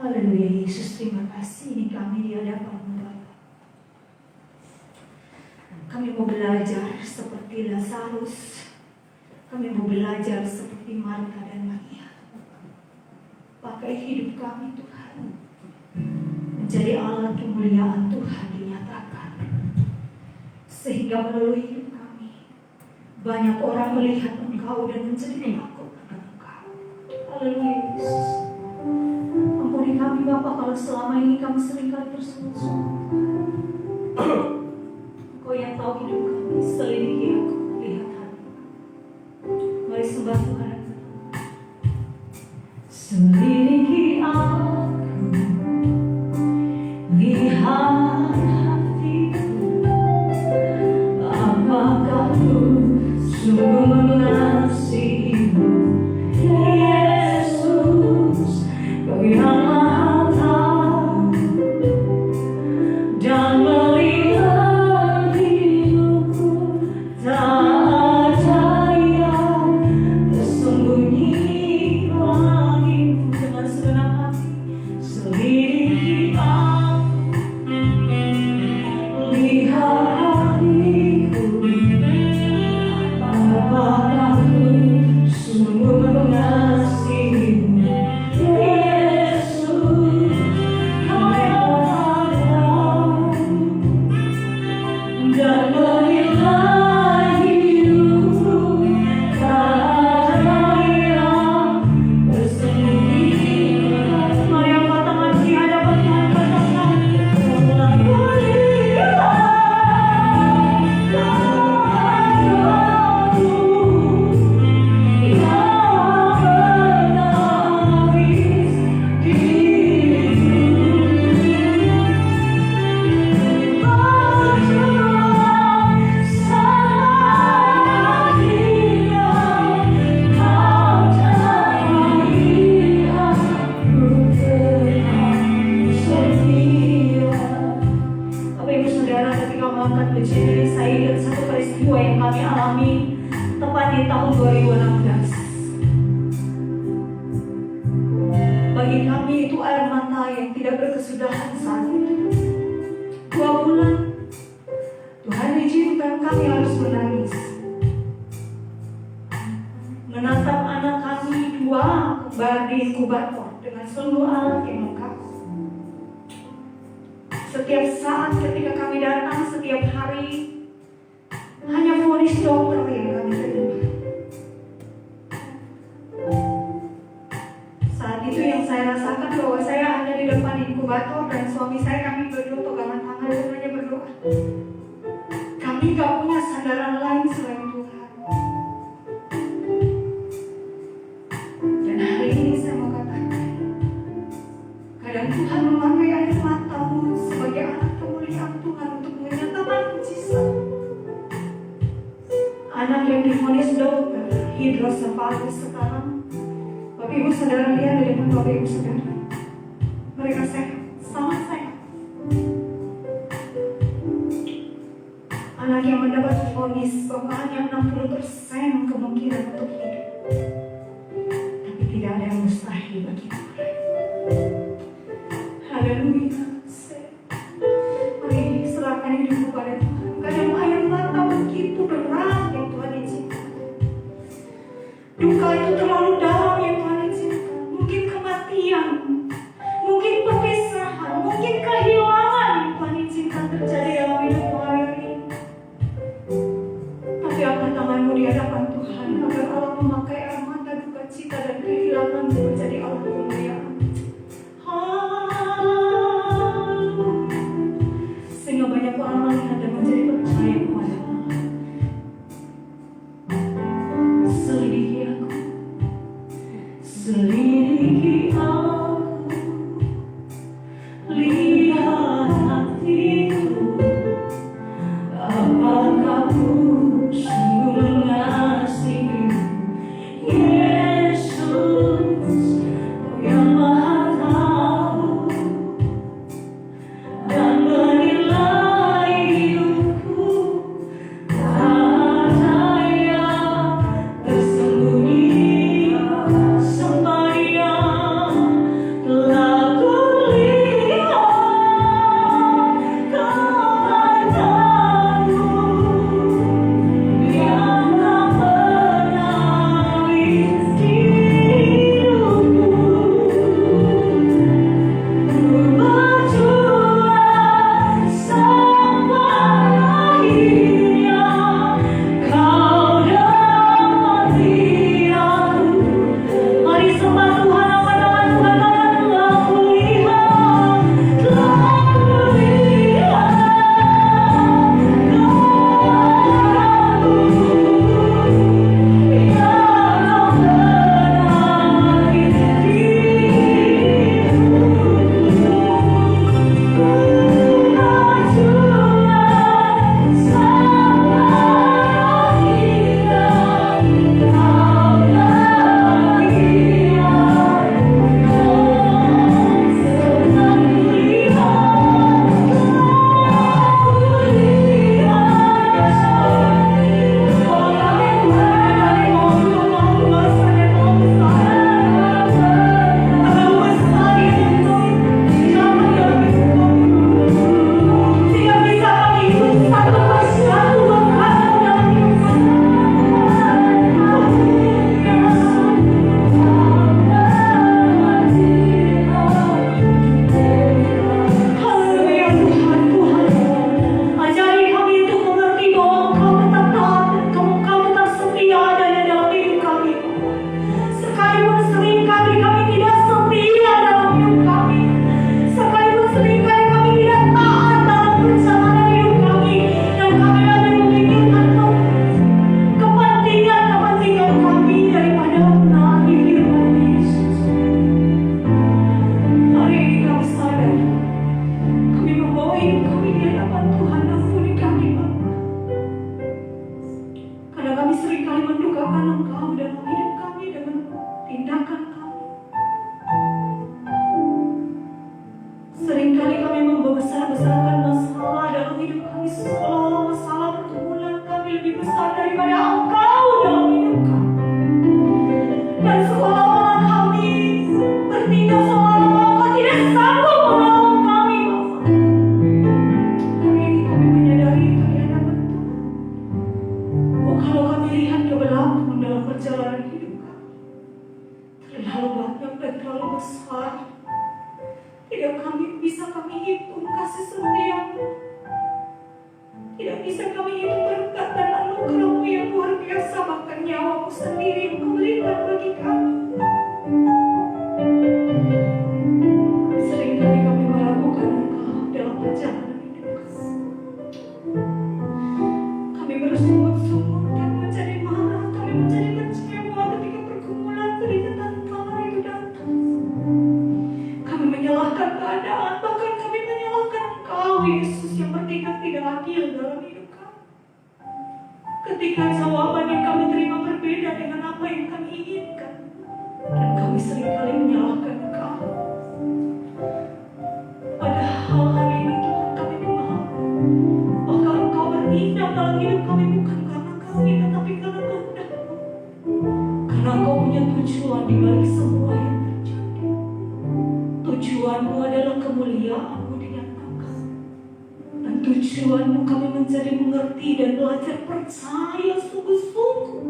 Haleluya Yesus, terima kasih ini kami di hadapan-Mu Bapa. Kami mau belajar seperti Lazarus. Kami mau belajar seperti Marta dan Maria. Pakai hidup kami Tuhan. Dan menjadi alat kemuliaan Tuhan dinyatakan. Sehingga melalui hidup kami, banyak orang melihat Engkau dan menjadi takut pada Engkau. Haleluya Yesus. Ampuni kami Bapa kalau selama ini kami seringkali bersungut-sungut. Engkau yang tahu hidup kami, selidiki aku, lihat hati. Mari sembah Tuhan. Selidiki aku, lihat hatiku, apakah ku sungguh mengasihimu, Yesus, Kau yang Maha Tahu dan melihat hidupku, tak ada yang tersembunyi bagimu. Dengan segenap hati selidiki aku, lihat hatiku, apakah ku sungguh mengasihimu, Yesus, Kau yang Maha Tahu dan melihat hidupku, tak ada yang bersembunyi. Mari angkat tangan di hadapan Tuhan, katakan, Bapak Ibu Saudara, ketika mengangkat bejana, saya ingat satu peristiwa yang kami alami tepat di tahun 2016. Bagi kami itu air mata yang tidak berkesudahan saat itu. 2 bulan Tuhan izinkan kami harus menangis, menatap anak kami 2 kembar di inkubator dengan seluruh alat yang lengkap. Setiap saat ketika kami datang, setiap hari, hanya vonis dokter yang kami terima. Saat itu yang saya rasakan bahwa saya ada di depan inkubator dan suami saya, kami berdua pegangan tangan dan hanya berdoa. Kami gak punya sandaran lain selain Tuhan. Dan hari ini saya mau katakan, kadang Tuhan memakai air matamu sebagai alat kemuliaan Tuhan untuk menyatakan mujizat. Anak yang divonis dokter hidrosefalus sekarang, Bapak Ibu Saudara lihat di depan Bapak Ibu Saudara, mereka sehat, sangat sehat. Anak yang mendapat vonis bahwa hanya 60% kemungkinan untuk hidup, tapi tidak ada yang mustahil bagi Tuhan. Haleluya. Mari serahkan hidup kepada Tuhan. Kadang air mata begitu berat yang Tuhan izinkan. Duka itu terlalu dalam yang Tuhan izinkan. Mungkin kematian, mungkin perpisahan, mungkin kehilangan yang Tuhan izinkan terjadi dalam hidupmu hari ini. Tapi angkat tanganmu di hadapan Tuhan agar Allah memakai air mata duka cita dan kehilangan menjadi alat kemuliaan. Sehingga banyak orang melihat dan menjadi percaya kepada Allah. Selidiki aku, selidiki aku, lihat hatiku, apakah ku sungguh mengasihimu, Yesus, Kau yang Maha Tahu dan menilai hidupku, tak ada yang tersembunyi sampai terlalu besar. Tidak bisa kami hitung kasih setiamu. Tidak bisa kami hitung berkat dan anugerah-Mu yang luar biasa, bahkan nyawa-Mu sendiri yang Kau berikan bagi kami. Seringkali kami meragukan Engkau dalam perjalanan hidup. Kami bersungut-sungut, kami menjadi marah, kami menjadi kecewa ketika pergumulan keringetan kala itu datang. Kami menyalahkan keadaan, bahkan kami menyalahkan Engkau, Yesus, yang bertindak tidak adil dalam hidup kami. Ketika jawaban yang kami terima berbeda dengan apa yang kami inginkan, dan kami seringkali menyalahkan Engkau. Padahal hari ini Tuhan kami memahami bahwa Engkau bertindak dalam hidup kami bukan karena kami, tetapi karena kehendak-Mu. Karena Engkau punya tujuan di balik semua yang terjadi. Tujuan-Mu adalah kemuliaan-Mu dinyatakan. Dan tujuan-Mu kami menjadi mengerti dan belajar percaya sungguh-sungguh.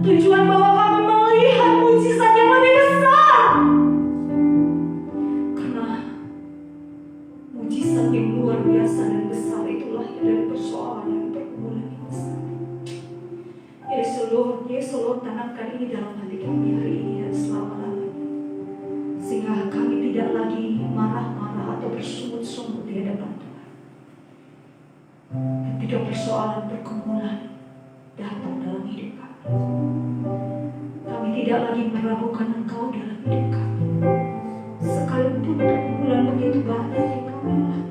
Tujuan bahwa kami melihat mujizat yang lebih besar. Karena mujizat yang luar biasa dan besar itulah yang dari persoalan dan pergumulan yang besar. Yesus, tanamkan ini dalam hati kami hari ini dan selama-lamanya. Sehingga kami tidak lagi marah-marah atau bersungut-sungut di hadapan Tuhan. Ketika persoalan pergumulan datang dalam hidup kami. Kami tidak lagi meragukan Engkau dalam hidup kami. Sekalipun pergumulan begitu banyak yang kami alami.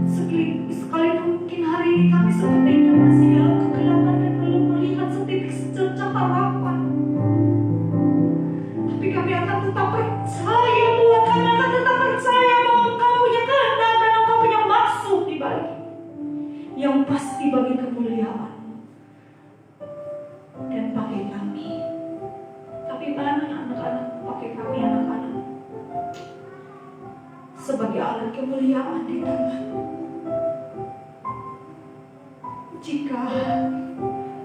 Sekalipun mungkin hari ini kami seperti itu masih dalam kegelapan dan belum melihat setitik secercah harapan. Tapi kami akan tetap percaya Tuhan. Kami akan tetap percaya bahwa Engkau punya kehendak dan Engkau punya maksud di balik yang pasti bagi kemuliaan-Mu dan bagi kami. Tapi mana anak-anak, pakai kami anak-anak sebagai alat kemuliaan di tangan-Mu. Jika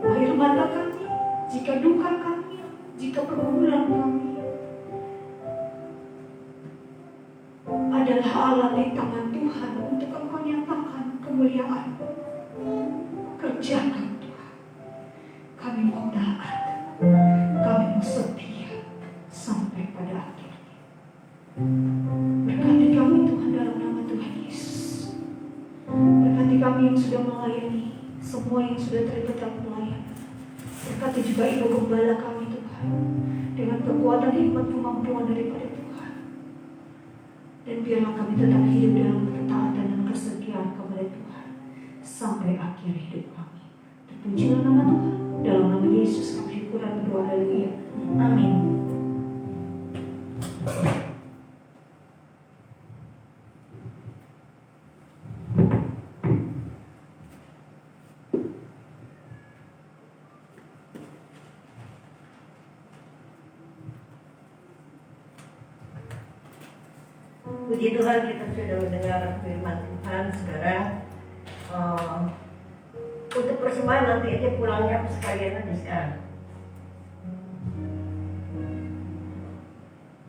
air mata kami, jika duka kami, jika pergumulan kami adalah alat di tangan Tuhan untuk Engkau nyatakan kemuliaan, kerjakan Tuhan. Kami mau taat, kami mau setia sampai pada akhirnya. Berkati kami Tuhan dalam nama Tuhan Yesus. Berkati kami yang sudah melayani, semua yang sudah terlibat dalam pelayanan. Berkati juga Ibu Gembala kami Tuhan, dengan kekuatan hikmat kemampuan daripada Tuhan. Dan biarlah kami tetap hidup dalam ketaatan dan kesetiaan kepada Tuhan sampai akhir hidup kami. Terpujilah nama Tuhan. Dalam nama Yesus kami syukur dan berdoa, haleluya. Amin. Puji Tuhan, kita sudah mendengar firman Tuhan. Sekarang untuk persembahan nanti aja pulangnya sekalian aja sekarang.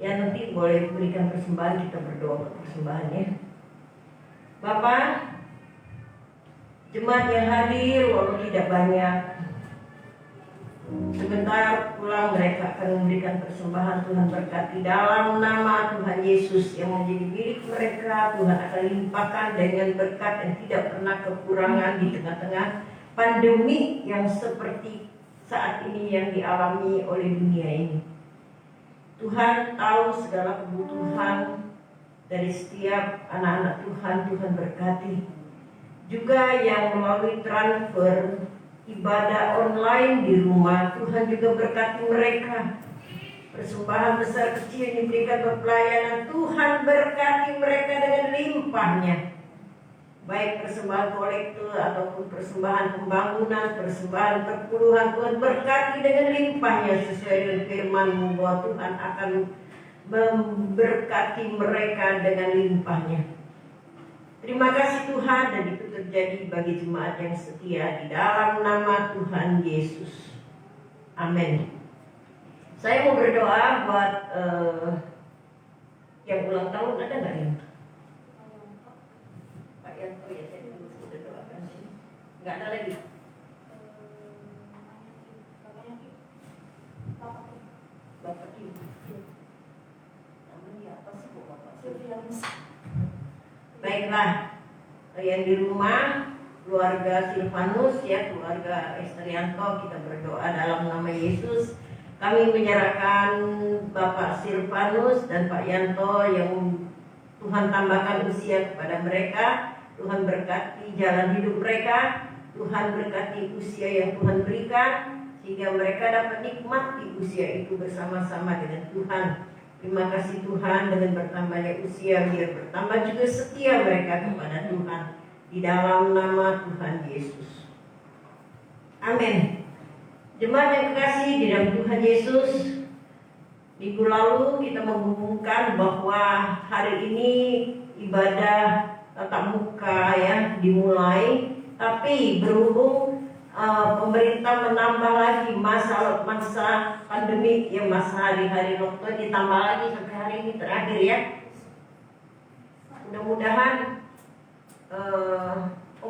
Ya nanti boleh berikan persembahan, kita berdoa untuk persembahannya. Bapak, jemaat yang hadir walaupun tidak banyak, sebentar pulang mereka akan memberikan persembahan. Tuhan berkati dalam nama Tuhan Yesus yang menjadi milik mereka. Tuhan akan limpahkan dengan berkat yang tidak pernah kekurangan di tengah-tengah pandemi yang seperti saat ini yang dialami oleh dunia ini. Tuhan tahu segala kebutuhan dari setiap anak-anak Tuhan. Tuhan berkati juga yang melalui transfer ibadah online di rumah. Tuhan juga berkati mereka. Persembahan besar kecil yang diberikan pelayanan, Tuhan berkati mereka dengan limpahnya. Baik persembahan kolektor ataupun persembahan pembangunan, persembahan perpuluhan, Tuhan berkati dengan limpahnya sesuai dengan firman-Mu bahwa Tuhan akan memberkati mereka dengan limpahnya. Terima kasih Tuhan, dan itu terjadi bagi jemaat yang setia di dalam nama Tuhan Yesus. Amin. Saya mau berdoa buat Yang ulang tahun ada nggak yang? Pak Yanto ya, saya dulu sudah doakan sih. Nggak ada lagi. Bapak Ibu. Namanya apa sih kok Bapak? Baiklah, yang di rumah, keluarga Silvanus ya, keluarga Esterianto, kita berdoa dalam nama Yesus. Kami menyerahkan Bapak Silvanus dan Pak Yanto yang Tuhan tambahkan usia kepada mereka. Tuhan berkati jalan hidup mereka. Tuhan berkati usia yang Tuhan berikan, sehingga mereka dapat nikmati usia itu bersama-sama dengan Tuhan. Terima kasih Tuhan, dengan bertambahnya usia biar bertambah juga setia mereka kepada Tuhan. Di dalam nama Tuhan Yesus. Amin. Jemaat yang kekasih di dalam Tuhan Yesus, minggu lalu kita mengumumkan bahwa hari ini ibadah tatap muka ya dimulai, tapi berhubung pemerintah menambah lagi masa pandemi ya, masa hari-hari lockdown ditambah lagi sampai hari ini terakhir ya. Mudah-mudahan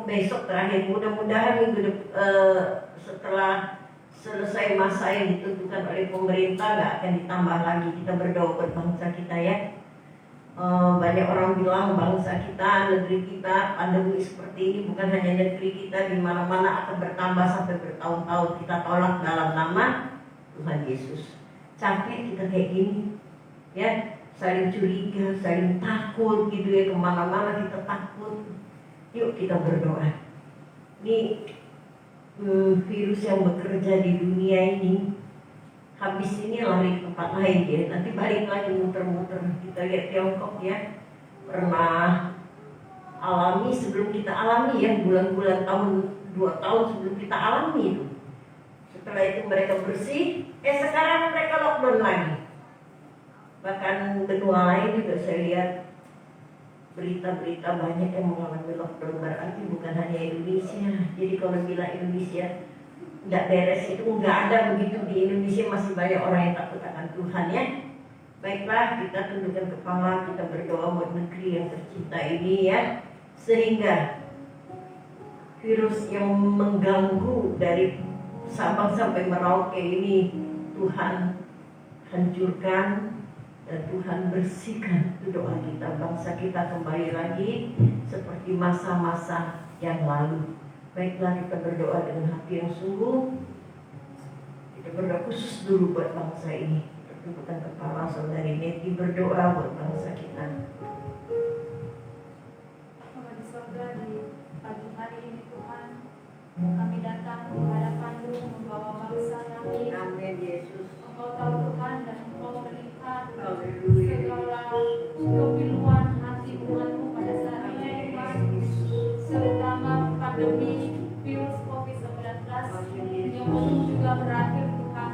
besok terakhir, mudah-mudahan minggu setelah selesai masa yang ditentukan oleh pemerintah nggak akan ditambah lagi. Kita berdoa buat bangsa kita ya. Banyak orang bilang bangsa kita, negeri kita, pandemi seperti ini bukan hanya negeri kita, di mana-mana akan bertambah sampai bertahun-tahun. Kita tolak dalam nama Tuhan Yesus. Capek kita kayak gini ya, saling curiga, saling takut gitu ya, kemana-mana kita takut. Yuk kita berdoa. Ini virus yang bekerja di dunia ini, habis ini lari ke tempat lain ya, nanti balik lagi muter-muter. Kita lihat Tiongkok ya, pernah alami sebelum kita alami ya, bulan-bulan tahun 2 tahun sebelum kita alami itu. Setelah itu mereka bersih, sekarang mereka lockdown lagi. Bahkan benua lain juga saya lihat berita-berita banyak yang mengalami lockdown, berarti bukan hanya Indonesia. Jadi kalau bilang Indonesia nggak beres itu nggak ada begitu. Di Indonesia masih banyak orang yang takut akan Tuhan ya. Baiklah, kita tundukkan kepala, kita berdoa buat negeri yang tercinta ini ya, sehingga virus yang mengganggu dari Sabang sampai Merauke ini Tuhan hancurkan dan Tuhan bersihkan. Itu doa kita, bangsa kita kembali lagi seperti masa-masa yang lalu. Baiklah, kita berdoa dengan hati yang sungguh. Kita berdoa khusus dulu buat bangsa ini. Kita tundukkan kepala, saudari Neti berdoa buat bangsa kita. Bapa di surga, di pagi hari ini Tuhan, kami datang di hadapan-Mu membawa bangsa kami. Amin Yesus. Engkau tahu Tuhan, dan Engkau melihat Haleluya. segala kepiluan hati umat-Mu pada saat ini Tuhan, terutama pandemi virus COVID-19 yang belum juga berakhir Tuhan.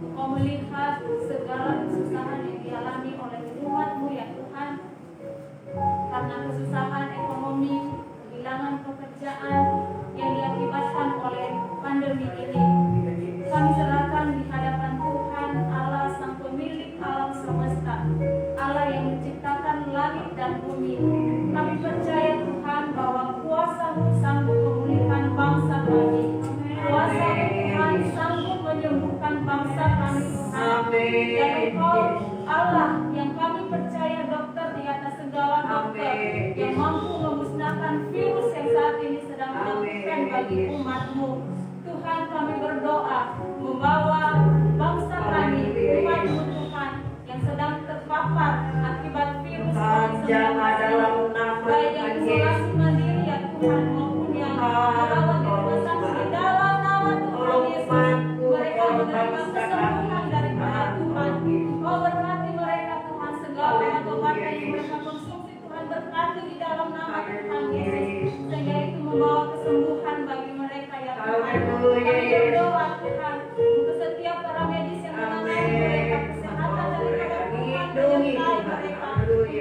Engkau melihat segala kesusahan yang dialami oleh umat-Mu ya Tuhan, karena kesusahan ekonomi, kehilangan pekerjaan yang diakibatkan oleh pandemi ini. Kami serahkan di hadapan Tuhan Allah Sang Pemilik alam semesta, Allah yang menciptakan langit dan bumi. Kami percaya Tuhan bahwa kuasa-Mu sanggup memulihkan bangsa kami. Kuasa Tuhan sanggup menyembuhkan bangsa kami Tuhan. Dan Engkau Allah yang kami percaya dokter di atas segala dokter, yang mampu memusnahkan virus yang saat ini sedang dilakukan bagi umat-Mu. Tuhan, kami berdoa membawa bangsa kami, umat-Mu Tuhan, yang sedang terpapar akibat virus COVID-19, baik yang isolasi mandiri ya Tuhan, maupun yang merawat di rumah sakit, di dalam nama Tuhan Yesus, mereka menerima kesembuhan daripada Tuhan. Kau berkati mereka Tuhan, segala obat yang mereka konsumsi Tuhan, berkati di dalam nama Tuhan Yesus, sehingga itu membawa kesembuhan bagi mereka ya Tuhan. Kami berdoa Tuhan untuk setiap para medis yang menangani mereka, kesehatan daripada Tuhan, menyertai mereka.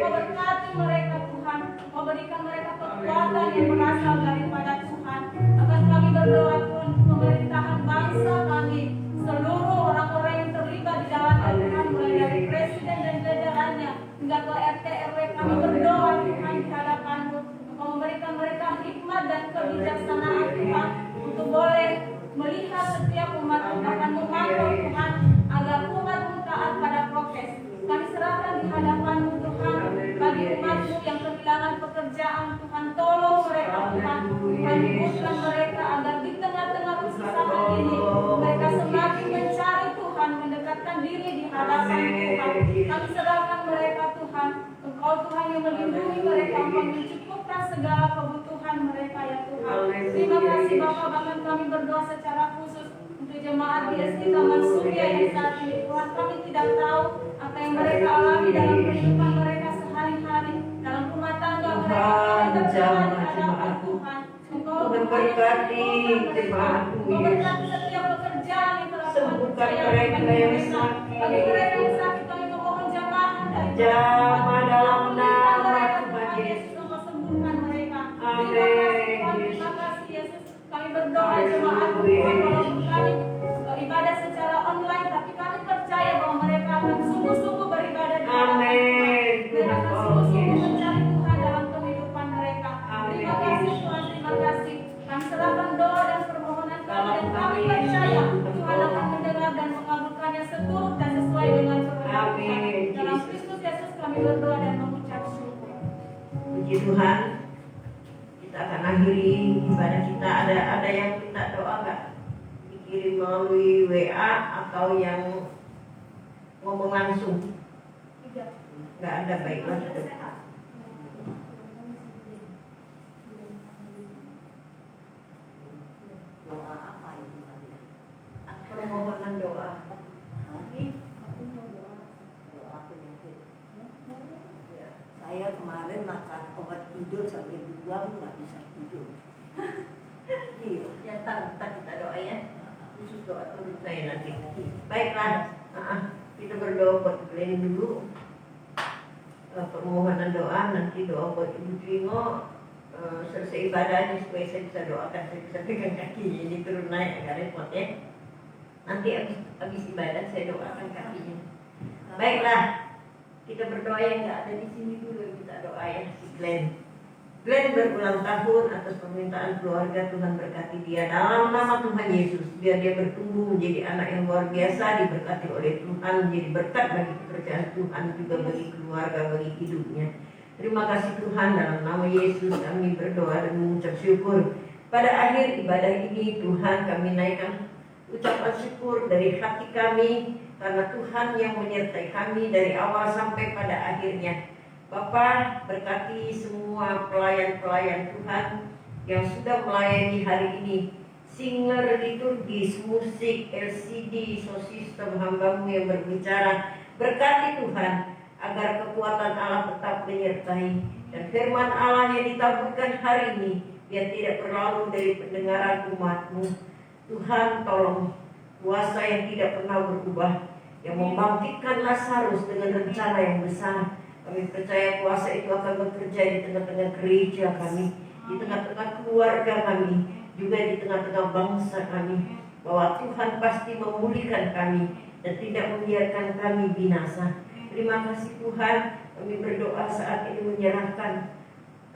Kau berkati mereka Tuhan, kau berikan mereka kekuatan yang berasal daripada Tuhan. Akan kami berdoa Tuhan, pemerintahan bangsa kami, seluruh orang-orang yang terlibat di dalam Tuhan, mulai dari presiden dan jajarannya hingga ke RT Kami serahkan mereka Tuhan. Engkau Tuhan yang melindungi mereka, Engkau mencukupkan segala kebutuhan mereka ya Tuhan. Terima kasih Bapak, bahkan kami berdoa secara khusus untuk jemaat di SD Taman Surya yang saat ini. Tuhan, kami tidak tahu apa yang mereka alami dalam kehidupan mereka sehari-hari, dalam rumah tangga mereka. Kami berdoa di hadapan Tuhan. Engkau memberkati jemaatmu, Engkau berkati setiap pekerjaan yang telah Tuhan sembuhkan percayakan mereka bagi yang mereka. sakit. Bagi mereka yang sakit, kami memohon jamaah dari Jamah dalam nama mereka, Tuhan Tuhan Yesus, Yesus. Engkau sembuhkan mereka. Amin. Terima kasih Yesus. Kami berdoa jemaat Tuhan, walaupun kami ibadah secara online, tapi kami percaya bahwa mereka akan sungguh-sungguh beribadah di hadapan Tuhan. Amin. Mereka akan sungguh-sungguh mencari Tuhan dalam kehidupan mereka. Amin. Terima kasih Tuhan, terima kasih. Kami serahkan doa dan permohonan kami dan kami percaya Tuhan akan mendengar dan mengabulkannya seturut dan sesuai dengan kehendak Tuhan. Amin. Dalam Kristus Yesus kami berdoa dan mengucap syukur. Puji Tuhan. Kita akan akhiri ibadah kita. Ada yang minta doa nggak? Dikirim melalui WA atau yang ngomong langsung? Nggak ada, baiklah. Doa apa itu? Permohonan doa. Doa penyakit. Ya, saya kemarin makan obat tidur sampai 2 nggak bisa tidur. Iya, ya kita doa ya. Khusus doa turun saya nanti. Baiklah, kita berdoa buat Glenn dulu. Permohonan doa, nanti doa buat Ibu Twingo. Selesai ibadahnya supaya saya bisa doakan, saya bisa pegang kakinya. Ini turun naik agak repot ya. Nanti habis ibadah saya doakan kakinya. Baiklah, kita berdoa yang nggak ada di sini dulu, kita doa ya si Glenn. Glenn berulang tahun atas permintaan keluarga, Tuhan berkati dia dalam nama Tuhan Yesus. Biar dia bertumbuh menjadi anak yang luar biasa, diberkati oleh Tuhan, menjadi berkat bagi pekerjaan Tuhan, juga bagi keluarga, bagi hidupnya. Terima kasih Tuhan, dalam nama Yesus kami berdoa dan mengucap syukur. Pada akhir ibadah ini Tuhan, kami naikkan ucapan syukur dari hati kami, karena Tuhan yang menyertai kami dari awal sampai pada akhirnya. Bapa, berkati semua pelayan-pelayan Tuhan yang sudah melayani hari ini. Singer, liturgis, musik, LCD, sound system, hamba-Mu yang berbicara. Berkati Tuhan, agar kekuatan Allah tetap menyertai. Dan firman Allah yang ditaburkan hari ini, biar tidak berlalu dari pendengaran umat-Mu. Tuhan, tolong kuasa yang tidak pernah berubah, yang membangkitkan Lazarus dengan rencana yang besar. Kami percaya kuasa itu akan bekerja di tengah-tengah gereja kami, di tengah-tengah keluarga kami, juga di tengah-tengah bangsa kami. Bahwa Tuhan pasti memulihkan kami dan tidak membiarkan kami binasa. Terima kasih Tuhan, kami berdoa saat ini menyerahkan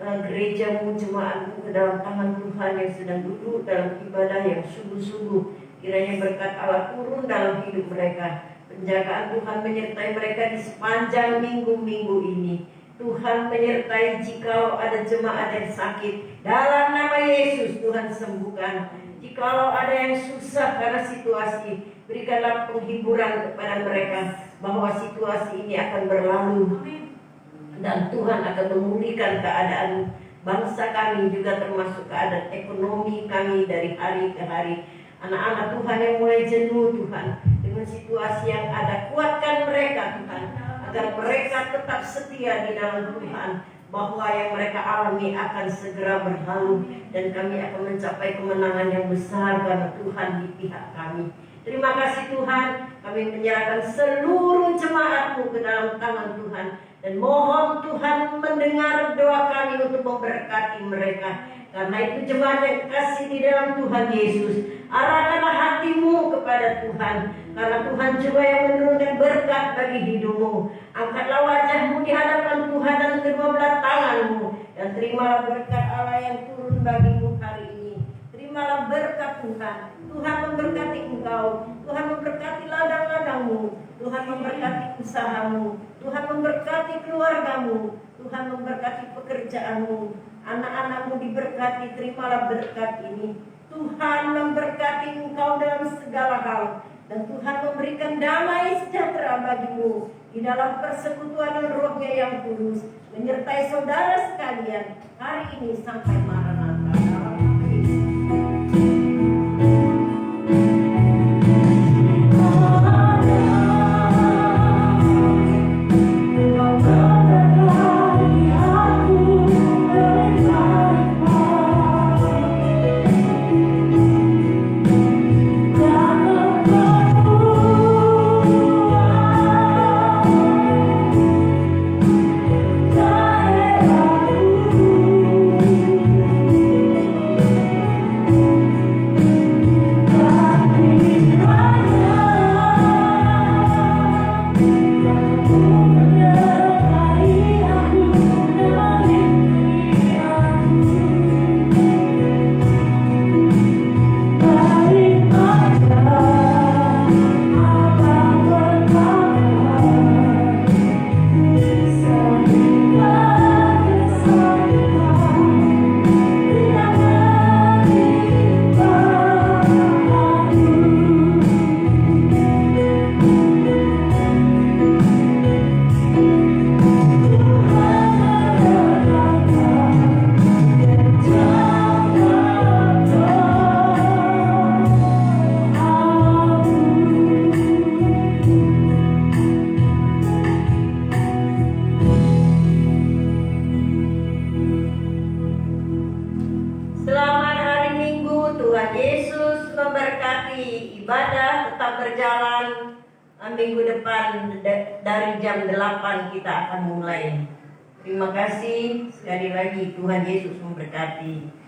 gereja-Mu, jemaat-Mu ke dalam tangan Tuhan yang sedang duduk dalam ibadah yang sungguh-sungguh. Kiranya berkat Allah turun dalam hidup mereka. Penjagaan Tuhan menyertai mereka di sepanjang minggu-minggu ini. Tuhan menyertai jikalau ada jemaat yang sakit, dalam nama Yesus Tuhan sembuhkan. Jikalau ada yang susah karena situasi, berikanlah penghiburan kepada mereka bahwa situasi ini akan berlalu dan Tuhan akan memulihkan keadaan bangsa kami, juga termasuk keadaan ekonomi kami dari hari ke hari. Anak-anak Tuhan yang mulai jenuh Tuhan dengan situasi yang ada, kuatkan mereka Tuhan, agar mereka tetap setia di dalam Tuhan, bahwa yang mereka alami akan segera berlalu dan kami akan mencapai kemenangan yang besar karena Tuhan di pihak kami. Terima kasih Tuhan, kami menyerahkan seluruh jemaat-Mu ke dalam tangan Tuhan dan mohon Tuhan mendengar doa kami untuk memberkati mereka. Karena itu jemaat yang kasih di dalam Tuhan Yesus, arahkanlah hatimu kepada Tuhan, karena Tuhan juga yang menurunkan berkat bagi hidupmu. Angkatlah wajahmu di hadapan Tuhan dan kedua belah tanganmu, dan terimalah berkat Allah yang turun bagimu hari ini. Terimalah berkat Tuhan. Tuhan memberkati engkau, Tuhan memberkati ladang-ladangmu, Tuhan memberkati usahamu, Tuhan memberkati keluargamu, Tuhan memberkati pekerjaanmu. Anak-anakmu diberkati, terimalah berkat ini. Tuhan memberkati engkau dalam segala hal, dan Tuhan memberikan damai sejahtera bagimu. di dalam persekutuan Roh-Nya yang kudus menyertai saudara sekalian hari ini sampai Maranatha. Dalam nama Yesus. Selamat hari Minggu, Tuhan Yesus memberkati ibadah tetap berjalan. Minggu depan dari jam 8 kita akan mulai. Terima kasih sekali lagi, Tuhan Yesus memberkati.